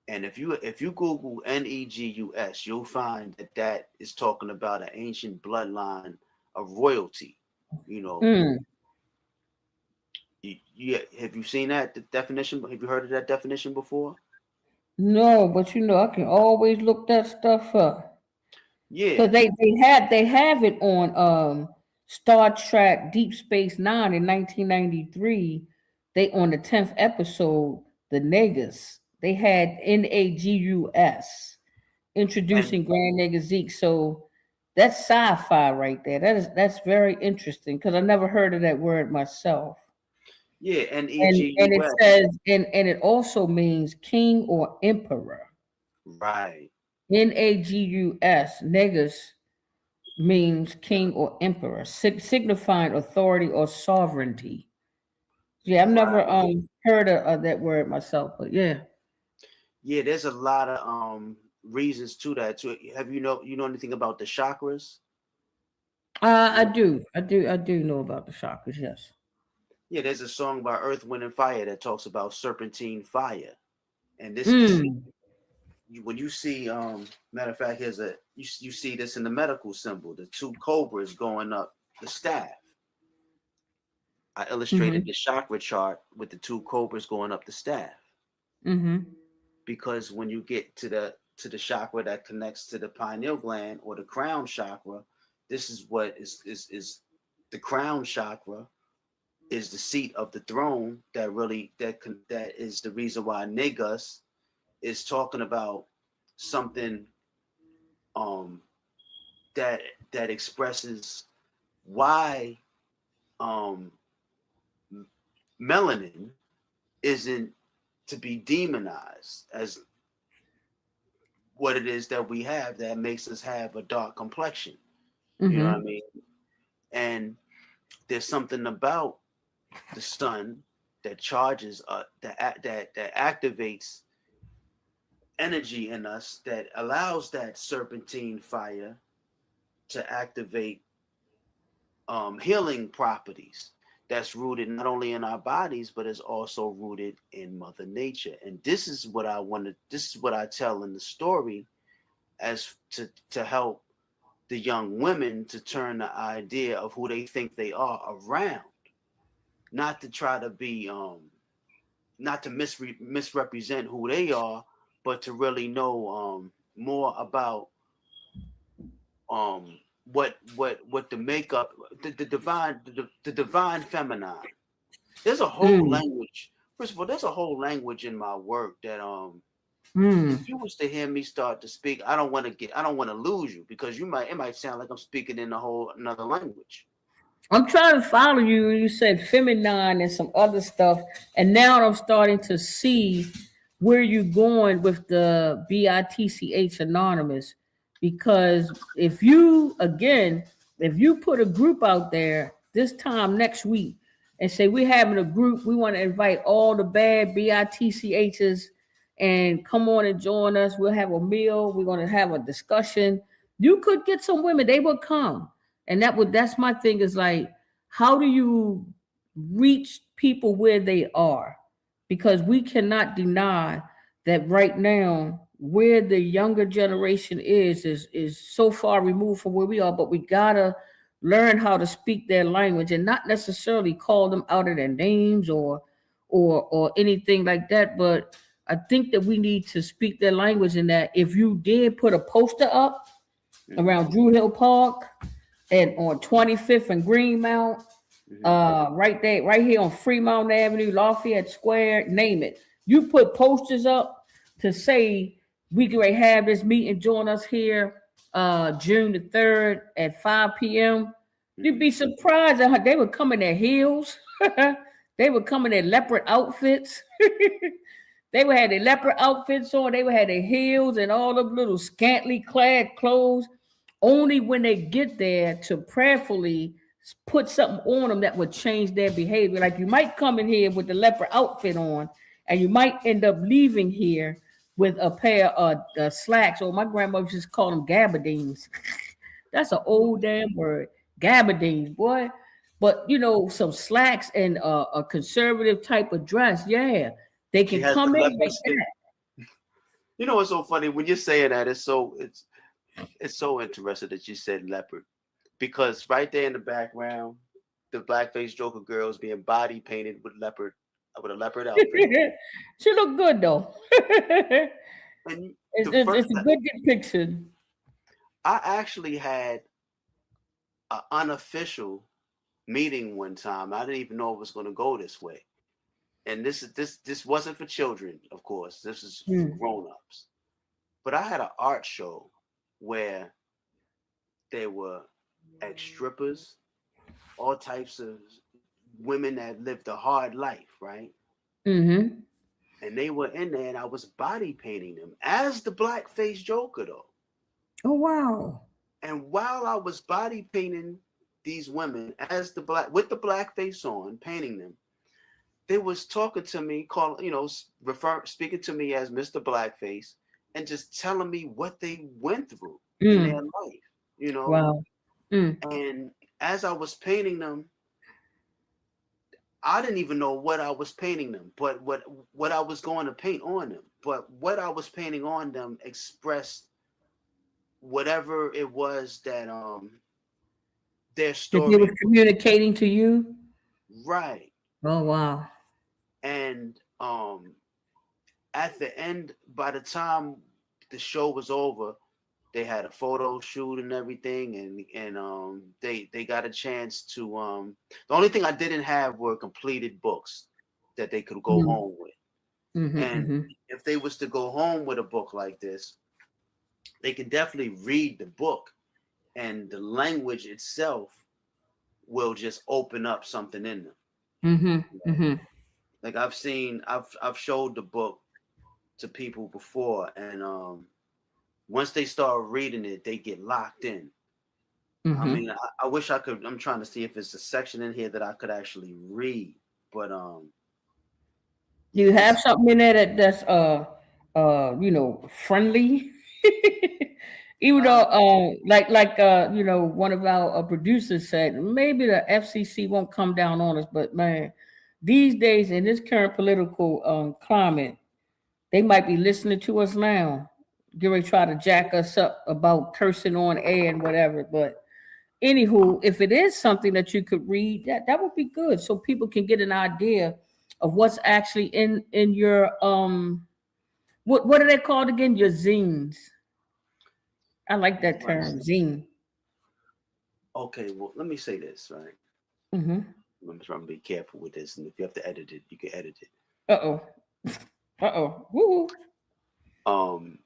And if you Google Negus, you'll find that is talking about an ancient bloodline of royalty. You know, Mm. have you seen that definition? Have you heard of that definition before? No, but I can always look that stuff up. Yeah, Because they have it on Star Trek Deep Space Nine in 1993. They on the 10th episode, the Negus. They had Nagus and introducing Grand Nigga Zeke. So that's sci-fi right there. That's very interesting because I never heard of that word myself. yeah, And it Negus, says and it also means king or emperor. right? Nagus, negus means king or emperor, signifying authority or sovereignty. Yeah, I've never Right. heard of that word myself, but yeah. Yeah, there's a lot of reasons to that too. Have you know anything about the chakras? I You do. I do know about the chakras, yes. Yeah, there's a song by Earth, Wind, and Fire that talks about serpentine fire. And this Mm. when you see matter of fact, you see this in the medical symbol, the two cobras going up the staff. I illustrated Mm-hmm. the chakra chart with the two cobras going up the staff. Mm-hmm. Because when you get to the chakra that connects to the pineal gland or the crown chakra, this is what is the crown chakra is the seat of the throne that is the reason why Negus is talking about something um that that expresses why um melanin isn't to be demonized as what it is that we have that makes us have a dark complexion. You know what I Mm-hmm. mean? And there's something about the sun that charges that activates energy in us that allows that serpentine fire to activate healing properties that's rooted not only in our bodies but is also rooted in Mother Nature. And this is what I wanted. This is what I tell in the story as to help the young women to turn the idea of who they think they are around, not to try to be not to misrepresent who they are, but to really know more about what the makeup, the divine feminine. There's a whole Mm. language. First of all, there's a whole language in my work that if Mm. you was to hear me start to speak, I don't want to lose you, because it might sound like I'm speaking in a whole another language. I'm trying to follow you. You said feminine and some other stuff, and now I'm starting to see where you're going with the BITCH Anonymous. Because if you put a group out there this time next week and say we're having a group, we want to invite all the bad BITCHs and come on and join us. We'll have a meal. We're going to have a discussion. You could get some women; they would come, and that's my thing. Is like, how do you reach people where they are? Because we cannot deny that right now where the younger generation is so far removed from where we are, but we gotta learn how to speak their language and not necessarily call them out of their names or anything like that. But I think that we need to speak their language, and that if you did put a poster up Hmm. around Drew Hill Park and on 25th and Greenmount, Hmm. right there, right here on Fremont Avenue, Lafayette Square, name it. You put posters up to say we can have this meeting, join us here June the 3rd at 5 p.m. You'd Hmm. be surprised at how they would come in their heels. They would come in their leopard outfits. They would have their leopard outfits on. They would have their heels and all the little scantily clad clothes. Only when they get there to prayerfully put something on them that would change their behavior. Like you might come in here with the leopard outfit on, and you might end up leaving here with a pair of slacks, or my grandmother just called them gabardines. That's an old damn word, gabardines, boy. But some slacks and a conservative type of dress. Yeah, they She can has the come in leopard like skin. that. You know what's so funny when you're saying that? It's so interesting that you said leopard, because right there in the background, the blackface Joker girl is being body painted with a leopard outfit on. She look good though. And it's, the it's, first it's a good depiction. I actually had an unofficial meeting one time. I didn't even know it was going to go this way. And this wasn't for children, of course. This is for Mm. grown-ups. But I had an art show where there were ex strippers, all types of women that lived a hard life, right? Mm-hmm. And they were in there, and I was body painting them as the blackface Joker, though. Oh wow. And while I was body painting these women as the black with the blackface on, painting them, they was talking to me, speaking to me as Mr. Blackface, and just telling me what they went through in their Mm. life, you know. Wow. Mm. And as I was painting them, I didn't even know what I was painting them, but what I was going to paint on them. But what I was painting on them expressed whatever it was that their That they was story, communicating to you. right. Oh wow. And at the end, by the time the show was over, they had a photo shoot and everything, and they got a chance to the only thing I didn't have were completed books that they could go Mm. home with. Mm-hmm, And mm-hmm. if they was to go home with a book like this, they can definitely read the book, and the language itself will just open up something in them. Mm-hmm. Mm-hmm. Like I've showed the book to people before, and once they start reading it, they get locked in. I Mm-hmm. mean, I wish I could. I'm trying to see if it's a section in here that I could actually read, but Do you have it's something in there that's friendly? Even though uh one of our producers said maybe the FCC won't come down on us, but man, these days in this current political climate, they might be listening to us now. Get ready to try to jack us up about cursing on air and whatever. But anywho, if it is something that you could read, that would be good, so people can get an idea of what's actually in your what are they called again? Your zines. I like that right. term, zine. Okay, well, let me say this, right? Mm-hmm. I'm trying to be careful with this, and if you have to edit it, you can edit it. Uh oh. Uh oh. Woo. Um,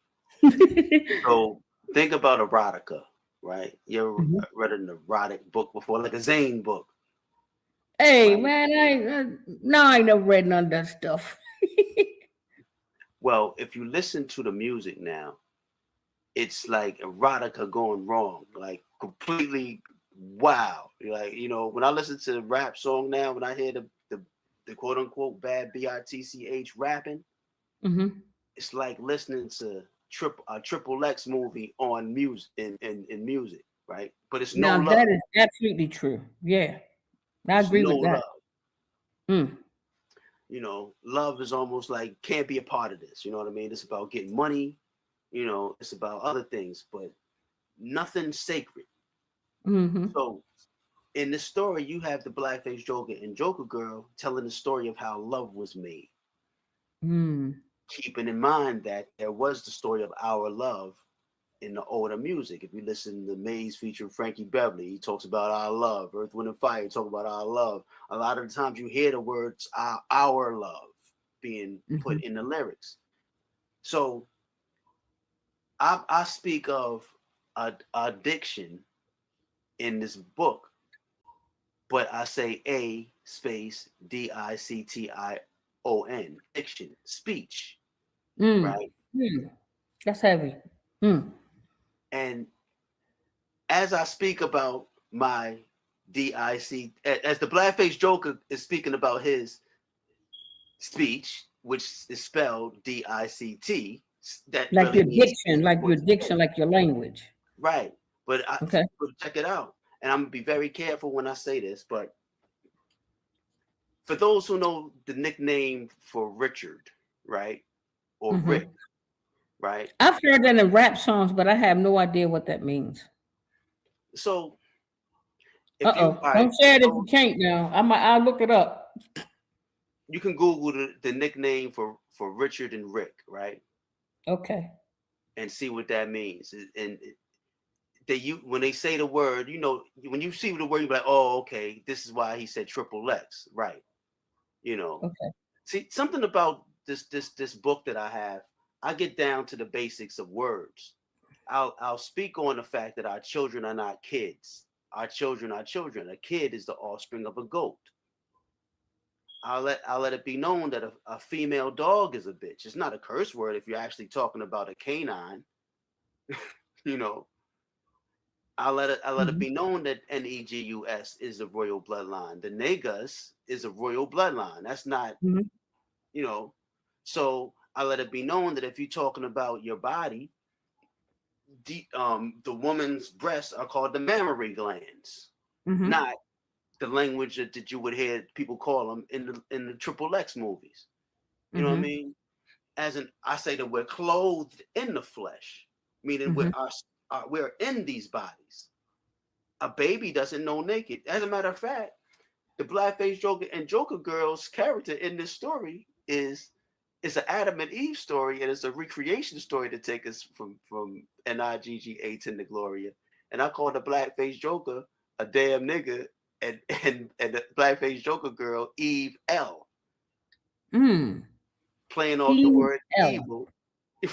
so think about erotica, right? You ever Mhm. read an erotic book before, like a Zane book, Hey right? man, I ain't never read none of that stuff. Well, if you listen to the music now, it's like erotica going wrong, like completely wow. Like, when I listen to the rap song now, when I hear the quote unquote bad bitch rapping, Hmm. it's like listening to a triple X movie on music in music, right? But it's no Now love. that is absolutely true. Yeah, I It's agree no with that. love. Mm. Love is almost like can't be a part of this. You know what I mean? It's about getting money. It's about other things, but nothing sacred. Hmm. So in this story, you have the blackface Joker and Joker Girl telling the story of how love was made, Mm. keeping in mind that there was the story of our love in the older music. If you listen to Maze featuring Frankie Beverly, he talks about our love. Earth, Wind, and Fire talk about our love. A lot of the times you hear the words our love being Hmm. put in the lyrics. So I speak of addiction in this book, but I say a space DICTION, diction, speech, Mm. right? Mm. That's heavy. Mm. And as I speak about my as the blackface Joker is speaking about his speech, which is spelled DICT, that really means speak Like your what you diction, think, like your language. right? Okay. But check it out, and I'm gonna be very careful when I say this, but for those who know the nickname for Richard, right, or Rick, Hmm. right? I've heard that in rap songs, but I have no idea what that means. So Uh if you, oh. all right, Don't say for it if you those, can't now. I'll look it up. you can Google the nickname for Richard and Rick, right, Okay. and see what that means. And when they say the word, when you see the word, you're like, oh, okay, this is why he said triple X, right? You know, Okay. see something about this book that I have. I get down to the basics of words. I'll speak on the fact that our children are not kids. Our children are children. A kid is the offspring of a goat. I'll let it be known that a female dog is a bitch. It's not a curse word if you're actually talking about a canine. You know, I'll let it Hmm. be known that Negus is a royal bloodline. The Negus is a royal bloodline. That's not, Hmm. you know. So I let it be known that if you're talking about your body, the woman's breasts are called the mammary glands, Hmm. not the language that you would hear people call them in the triple X movies. You know what I Hmm. mean? I say that we're clothed in the flesh, meaning Hmm. we're in these bodies. A baby doesn't know naked. As a matter of fact, the blackface Joker and Joker girl's character in this story is it's an Adam and Eve story, and it's a recreation story to take us from Nigga to the Gloria. And I call the blackface Joker a damn nigga, and the blackface Joker girl Eve L, Mm. playing off the Eve word L. evil,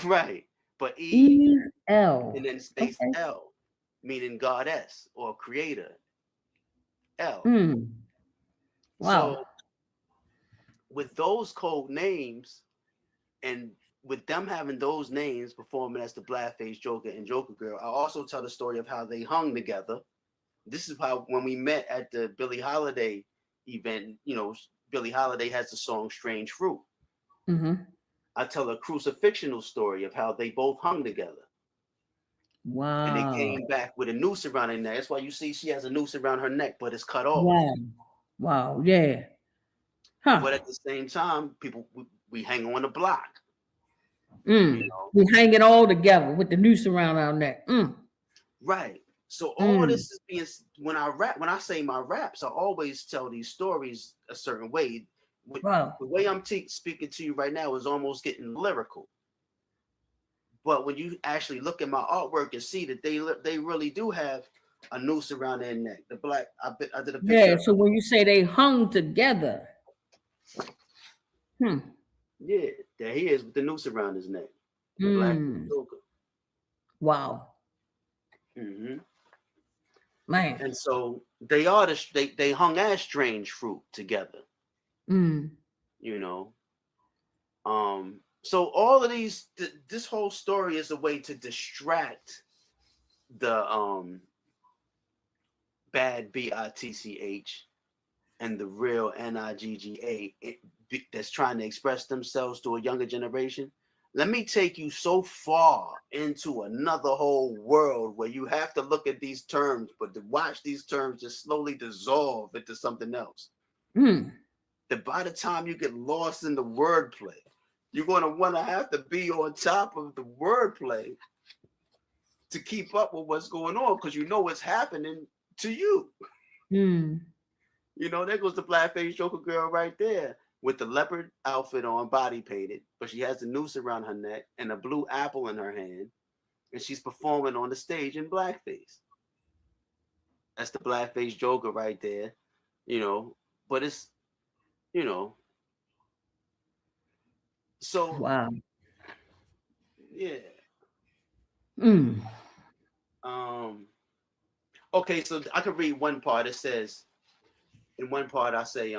right? But Eve Eve and L. then space Okay. L, meaning goddess or creator L. Mm. Wow. So with those code names and with them having those names performing as the Blackface Joker and Joker Girl, I also tell the story of how they hung together. This is how when we met at the Billie Holiday event, Billie Holiday has the song Strange Fruit. Mm-hmm. I tell a crucifixional story of how they both hung together. And they Wow. came back with a noose around her neck. That's why you see she has a noose around her neck, but it's cut off. Wow. Wow. Yeah. Huh. But at the same time, people we hang on the block. We hang it all together with the noose around our neck. Right. So all this is being when I say my raps, I always tell these stories a certain way. Wow. The way I'm speaking to you right now is almost getting lyrical. But when you actually look at my artwork and see that they really do have a noose around their neck. The black, I did a picture. Yeah. So when you say they hung together, yeah, there he is with the noose around his neck. The Black Joker. Wow. Mm-hmm. Man. And so they hung as Strange Fruit together. So all of these, this whole story is a way to distract the bad BITCH and the real NIGGA that's trying to express themselves to a younger generation. Let me take you so far into another whole world where you have to look at these terms, but to watch these terms just slowly dissolve into something else. That by the time you get lost in the wordplay, you're going to have to be on top of the wordplay to keep up with what's going on because you know what's happening to you. There goes the Blackface Joker Girl right there with the leopard outfit on, body painted, but she has the noose around her neck and a blue apple in her hand, and she's performing on the stage in blackface. That's the Blackface Joker right there, but it's, so wow. Yeah. Okay, so I could read one part. It says, in one part, I say,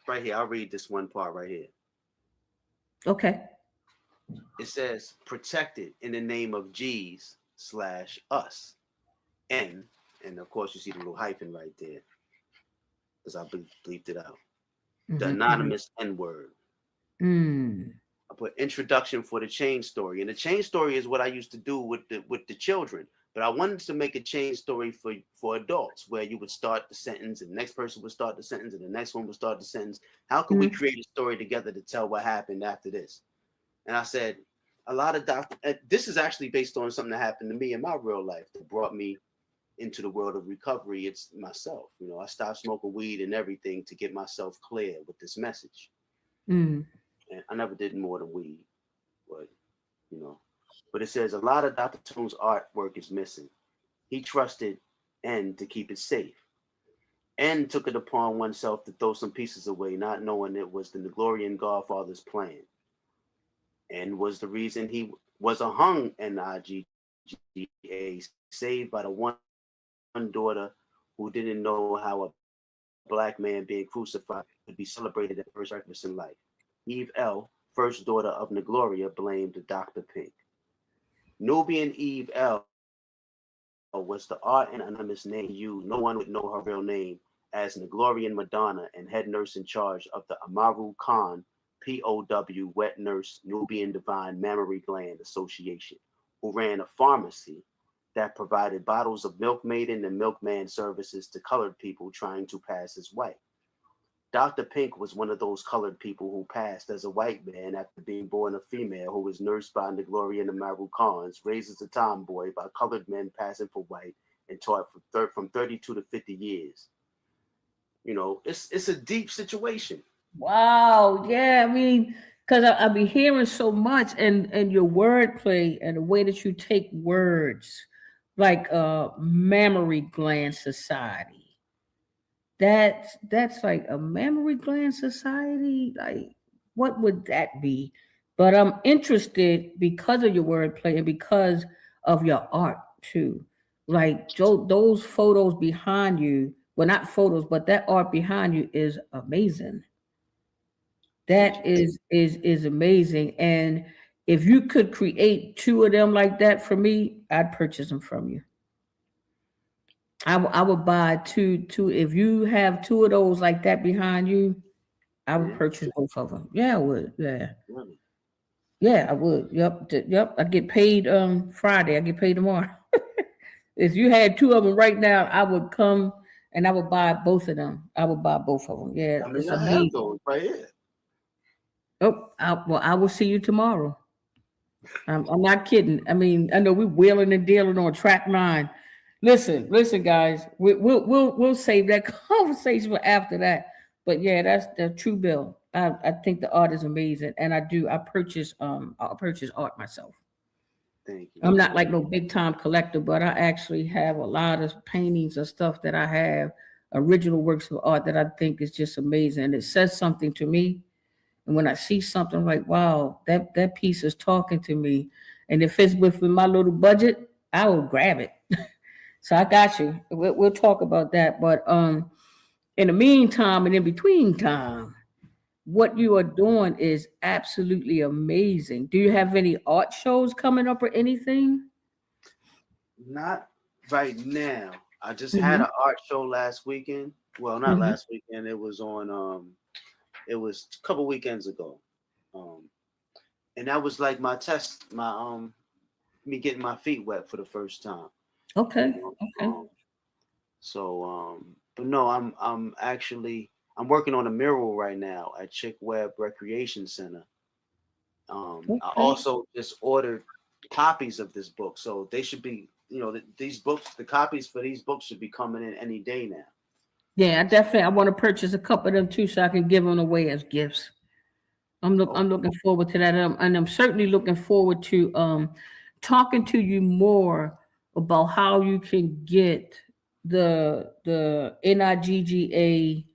right here, I'll read this one part right here. Okay. It says, protected in the name of G's/us. And of course, you see the little hyphen right there, because I bleeped it out. The anonymous N-word. I put introduction for the chain story. And the chain story is what I used to do with the children. But I wanted to make a chain story for adults where you would start the sentence and the next person would start the sentence and the next one would start the sentence. How can we create a story together to tell what happened after this? And I said, a lot of this is actually based on something that happened to me in my real life that brought me into the world of recovery. It's myself. I stopped smoking weed and everything to get myself clear with this message. And I never did more than weed, but it says a lot of Dr. Toonz artwork is missing. He trusted N to keep it safe. N took it upon oneself to throw some pieces away, not knowing it was the Neglorian Godfather's plan. N was the reason he was a hung NIGGA, saved by the one daughter who didn't know how a black man being crucified could be celebrated at first breakfast in life. Eve L., first daughter of Negloria, blamed Dr. Pink. Nubian Eve L. was the art and anonymous name used. No one would know her real name as Neglorian Madonna and head nurse in charge of the Amaru Khan POW Wet Nurse Nubian Divine Mammary Gland Association, who ran a pharmacy that provided bottles of Milk Maiden and Milkman services to colored people trying to pass as white. Dr. Pink was one of those colored people who passed as a white man after being born a female who was nursed by Neglorian Amaru Khans, raised as a tomboy by colored men passing for white, and taught from 32 to 50 years. It's a deep situation. Wow. Yeah. I mean, because I've been hearing so much and your wordplay and the way that you take words like mammary gland society. That's like a mammary gland society. Like, what would that be? But I'm interested because of your wordplay and because of your art too. Like those photos behind you, well, not photos, but that art behind you is amazing. That is amazing. And If you could create 2 of them like that for me, I'd purchase them from you. I would buy two. If you have 2 of those like that behind you, I would Yeah. purchase both of them. Yeah, I would. Yeah. Really. Yeah, I would. Yep. Yep. I get paid Friday. I get paid tomorrow. If you had 2 of them right now, I would come and I would buy both of them. I would buy both of them. Yeah, I mean, it's I have amazing. those right here. Oh, I will see you tomorrow. I'm not kidding. I mean, I know we're wheeling and dealing on track 9. Listen, guys. We'll save that conversation for after that. But yeah, that's the true bill. I think the art is amazing, and I purchase art myself. Thank you. I'm not like no big time collector, but I actually have a lot of paintings and stuff that I have, original works of art that I think is just amazing. And it says something to me. And when I see something like, wow, that piece is talking to me. And if it's within my little budget, I will grab it. So I got you. We'll talk about that. But in the meantime and in between time, what you are doing is absolutely amazing. Do you have any art shows coming up or anything? Not right now. I just had Hmm. an art show last weekend. Well, not Hmm. last weekend. It was on it was a couple weekends ago. Um and that was like my test, my me getting my feet wet for the first time. You Okay. know. Okay. But no, I'm actually I'm working on a mural right now at Chick Webb Recreation Center. I Okay. also just ordered copies of this book, so they should be, these books, the copies for these books should be coming in any day now. Yeah, I want to purchase a couple of them too, so I can give them away as gifts. Oh, I'm looking forward to that, and I'm certainly looking forward to talking to you more about how you can get the NIGGA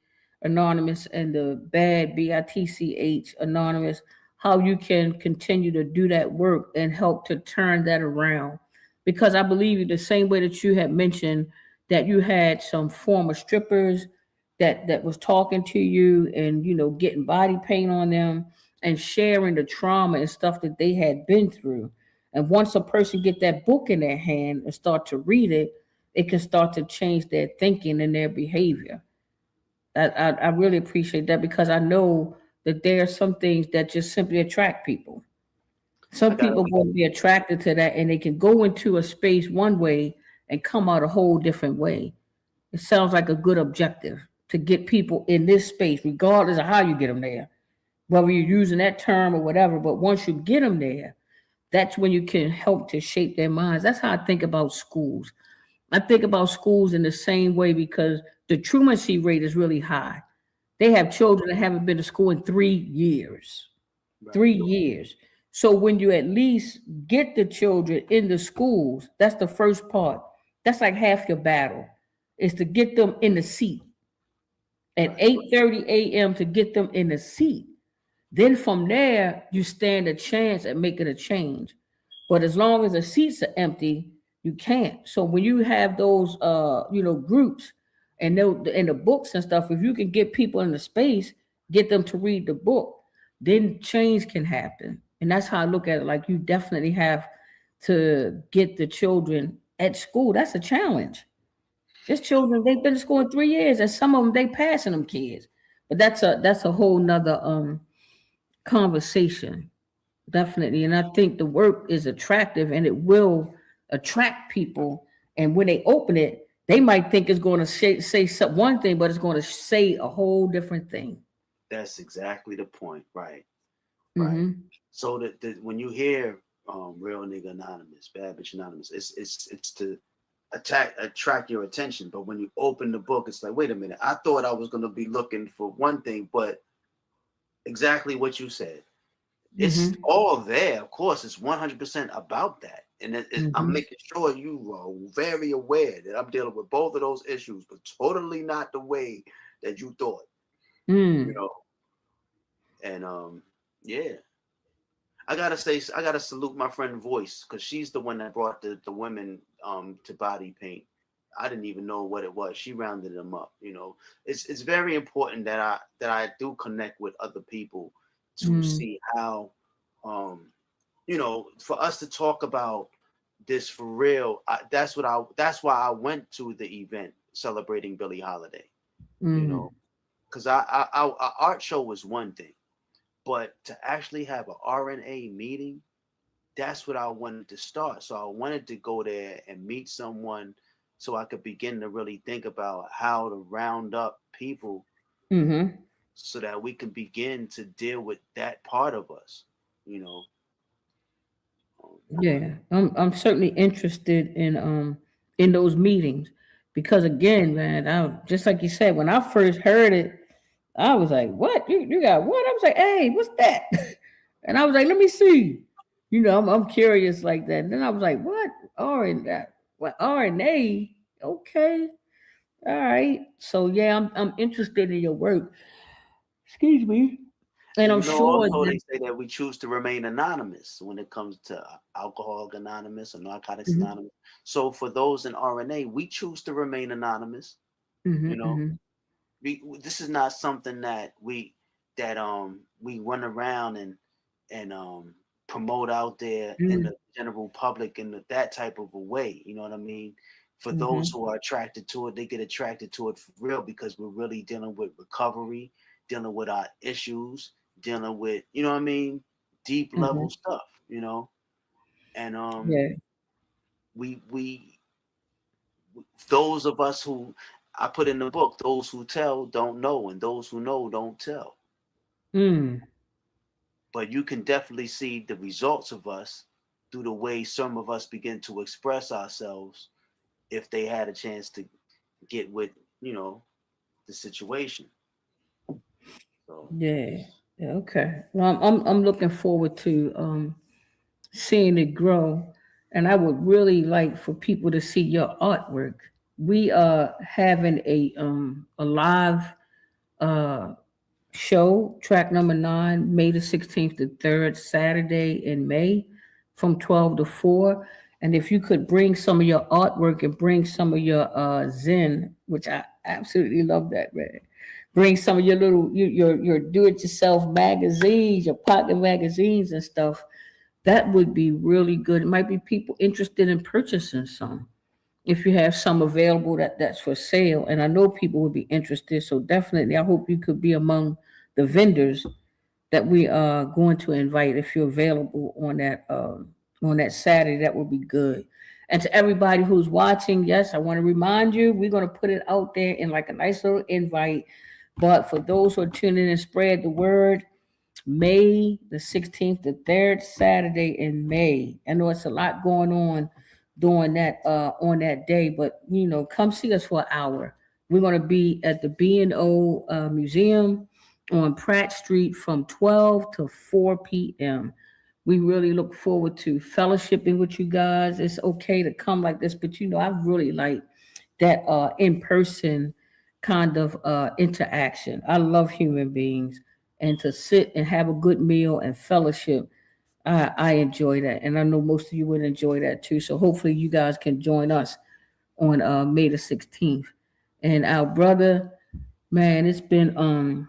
anonymous and the bad BITCH anonymous. How you can continue to do that work and help to turn that around, because I believe the same way that you had mentioned that you had some former strippers that was talking to you and getting body paint on them and sharing the trauma and stuff that they had been through. And once a person get that book in their hand and start to read it, it can start to change their thinking and their behavior. I really appreciate that, because I know that there are some things that just simply attract people. I Some got people will be attracted to that and they can go into a space one way and come out a whole different way. It sounds like a good objective to get people in this space, regardless of how you get them there, whether you're using that term or whatever. But once you get them there, that's when you can help to shape their minds. That's how I think about schools. I think about schools in the same way, because the truancy rate is really high. They have children that haven't been to school in 3 years. right. 3 years. So when you at least get the children in the schools, that's the first part. That's like half your battle, is to get them in the seat at Right. 8:30 a.m. to get them in the seat. Then from there, you stand a chance at making a change. But as long as the seats are empty, you can't. So when you have those groups and the books and stuff, if you can get people in the space, get them to read the book, then change can happen. And that's how I look at it. Like, you definitely have to get the children at school. That's a challenge. There's children, they've been to school in 3 years, and some of them they passing them kids. But that's a whole nother conversation. Definitely. And I think the work is attractive and it will attract people. And when they open it, they might think it's going to say one thing, but it's going to say a whole different thing. That's exactly the point. Right. Right. Hmm. So that when you hear real nigga anonymous, bad bitch anonymous, it's to attract your attention. But when you open the book, it's like, wait a minute, I thought I was gonna be looking for one thing, but exactly what you said. It's Hmm. all there. Of course, it's 100% about that. And I'm Hmm. making sure you are very aware that I'm dealing with both of those issues, but totally not the way that you thought, you Mm. know. And yeah. I gotta salute my friend Voice, because she's the one that brought the women to body paint. I didn't even know what it was. She rounded them up. It's very important that I do connect with other people to Mm. see how um for us to talk about this for real, that's why I went to the event celebrating Billie Holiday. You Mm, know, because our art show was one thing, but to actually have an RNA meeting, that's what I wanted to start. So I wanted to go there and meet someone so I could begin to really think about how to round up people mm-hmm. so that we can begin to deal with that part of us, you know. Um, Yeah, I'm certainly interested in those meetings because again, man, I just like you said, when I first heard it, I was like, "What? You got what?" I was like, "Hey, what's that?" And I was like, "Let me see." I'm curious like that. And then I was like, "What? R and that? What RNA? Okay, all right." So yeah, I'm interested in your work. Excuse me, and and I'm sure also that. they say that we choose to remain anonymous when it comes to Alcoholic Anonymous or Narcotics Mm-hmm, Anonymous. So for those in RNA, we choose to remain anonymous. mm-hmm, You know, mm-hmm, this is not something that we run around and promote out there in mm-hmm, the general public in that type of a way. You know what I mean? For those mm-hmm, who are attracted to it, they get attracted to it for real because we're really dealing with recovery, dealing with our issues, dealing with, you know what I mean, deep mm-hmm. level stuff. And Yeah. we those of us who I put in the book, those who tell don't know, and those who know don't tell. Mm. But you can definitely see the results of us through the way some of us begin to express ourselves if they had a chance to get with, you know, the situation. So Yeah. Yeah. Okay. Well, I'm looking forward to seeing it grow, and I would really like for people to see your artwork. We are having a live uh show, track number 9, May the 16th to 3rd, Saturday in May from 12 to 4. And if you could bring some of your artwork and bring some of your Zen, which I absolutely love that, man. Bring some of your your do-it-yourself magazines, your pocket magazines and stuff. That would be really good. It might be people interested in purchasing some if you have some available that's for sale. And I know people would be interested, so definitely I hope you could be among the vendors that we are going to invite if you're available on that Saturday. That would be good. And to everybody who's watching, yes, I want to remind you we're going to put it out there in like a nice little invite. But for those who are tuning in, spread the word. May the 16th, the third Saturday in May. I know it's a lot going on during that on that day, but come see us for an hour. We're gonna be at the B&O Museum on Pratt Street from 12 to 4 p.m. We really look forward to fellowshipping with you guys. It's okay to come like this, but I really like that in-person kind of interaction. I love human beings, and to sit and have a good meal and fellowship. I enjoy that, and I know most of you would enjoy that too. So hopefully you guys can join us on May the 16th. And our brother, man, it's been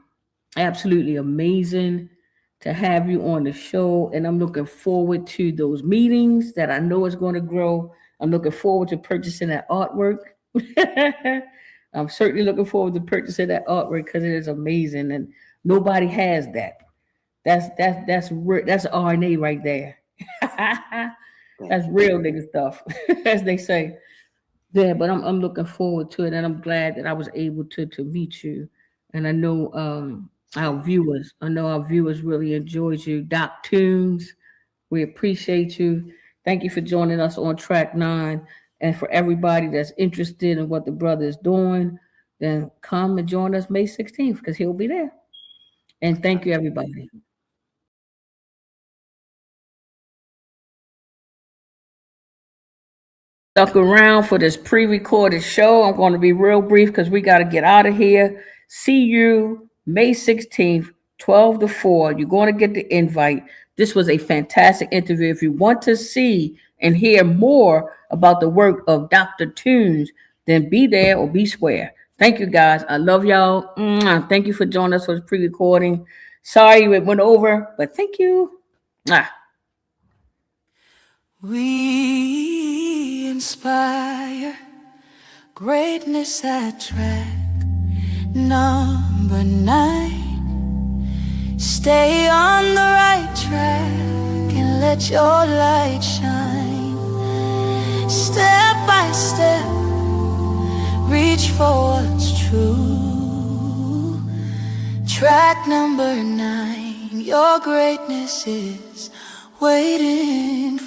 absolutely amazing to have you on the show, and I'm looking forward to those meetings that I know is going to grow. I'm looking forward to purchasing that artwork. I'm certainly looking forward to purchasing that artwork because it is amazing, and nobody has that. That's RNA right there. thank That's you. real nigga stuff, as they say. Yeah, but I'm looking forward to it, and I'm glad that I was able to meet you. And I know Same here. I know our viewers really enjoyed you, Doc Toonz. We appreciate you. Thank you for joining us on Track 9. And for everybody that's interested in what the brother is doing, then come and join us May 16th because he'll be there. And thank you, everybody. Stuck around for this pre-recorded show. I'm going to be real brief because we got to get out of here. See you May 16th, 12 to 4. You're going to get the invite. This was a fantastic interview. If you want to see and hear more about the work of Dr. Toonz, then be there or be square. Thank you, guys. I love y'all. Mwah. Thank you for joining us for this pre-recording. Sorry it went over, but thank you. Mwah. We inspire greatness at track number 9. Stay on the right track and let your light shine. Step by step, reach for what's true. Track number 9, your greatness is waiting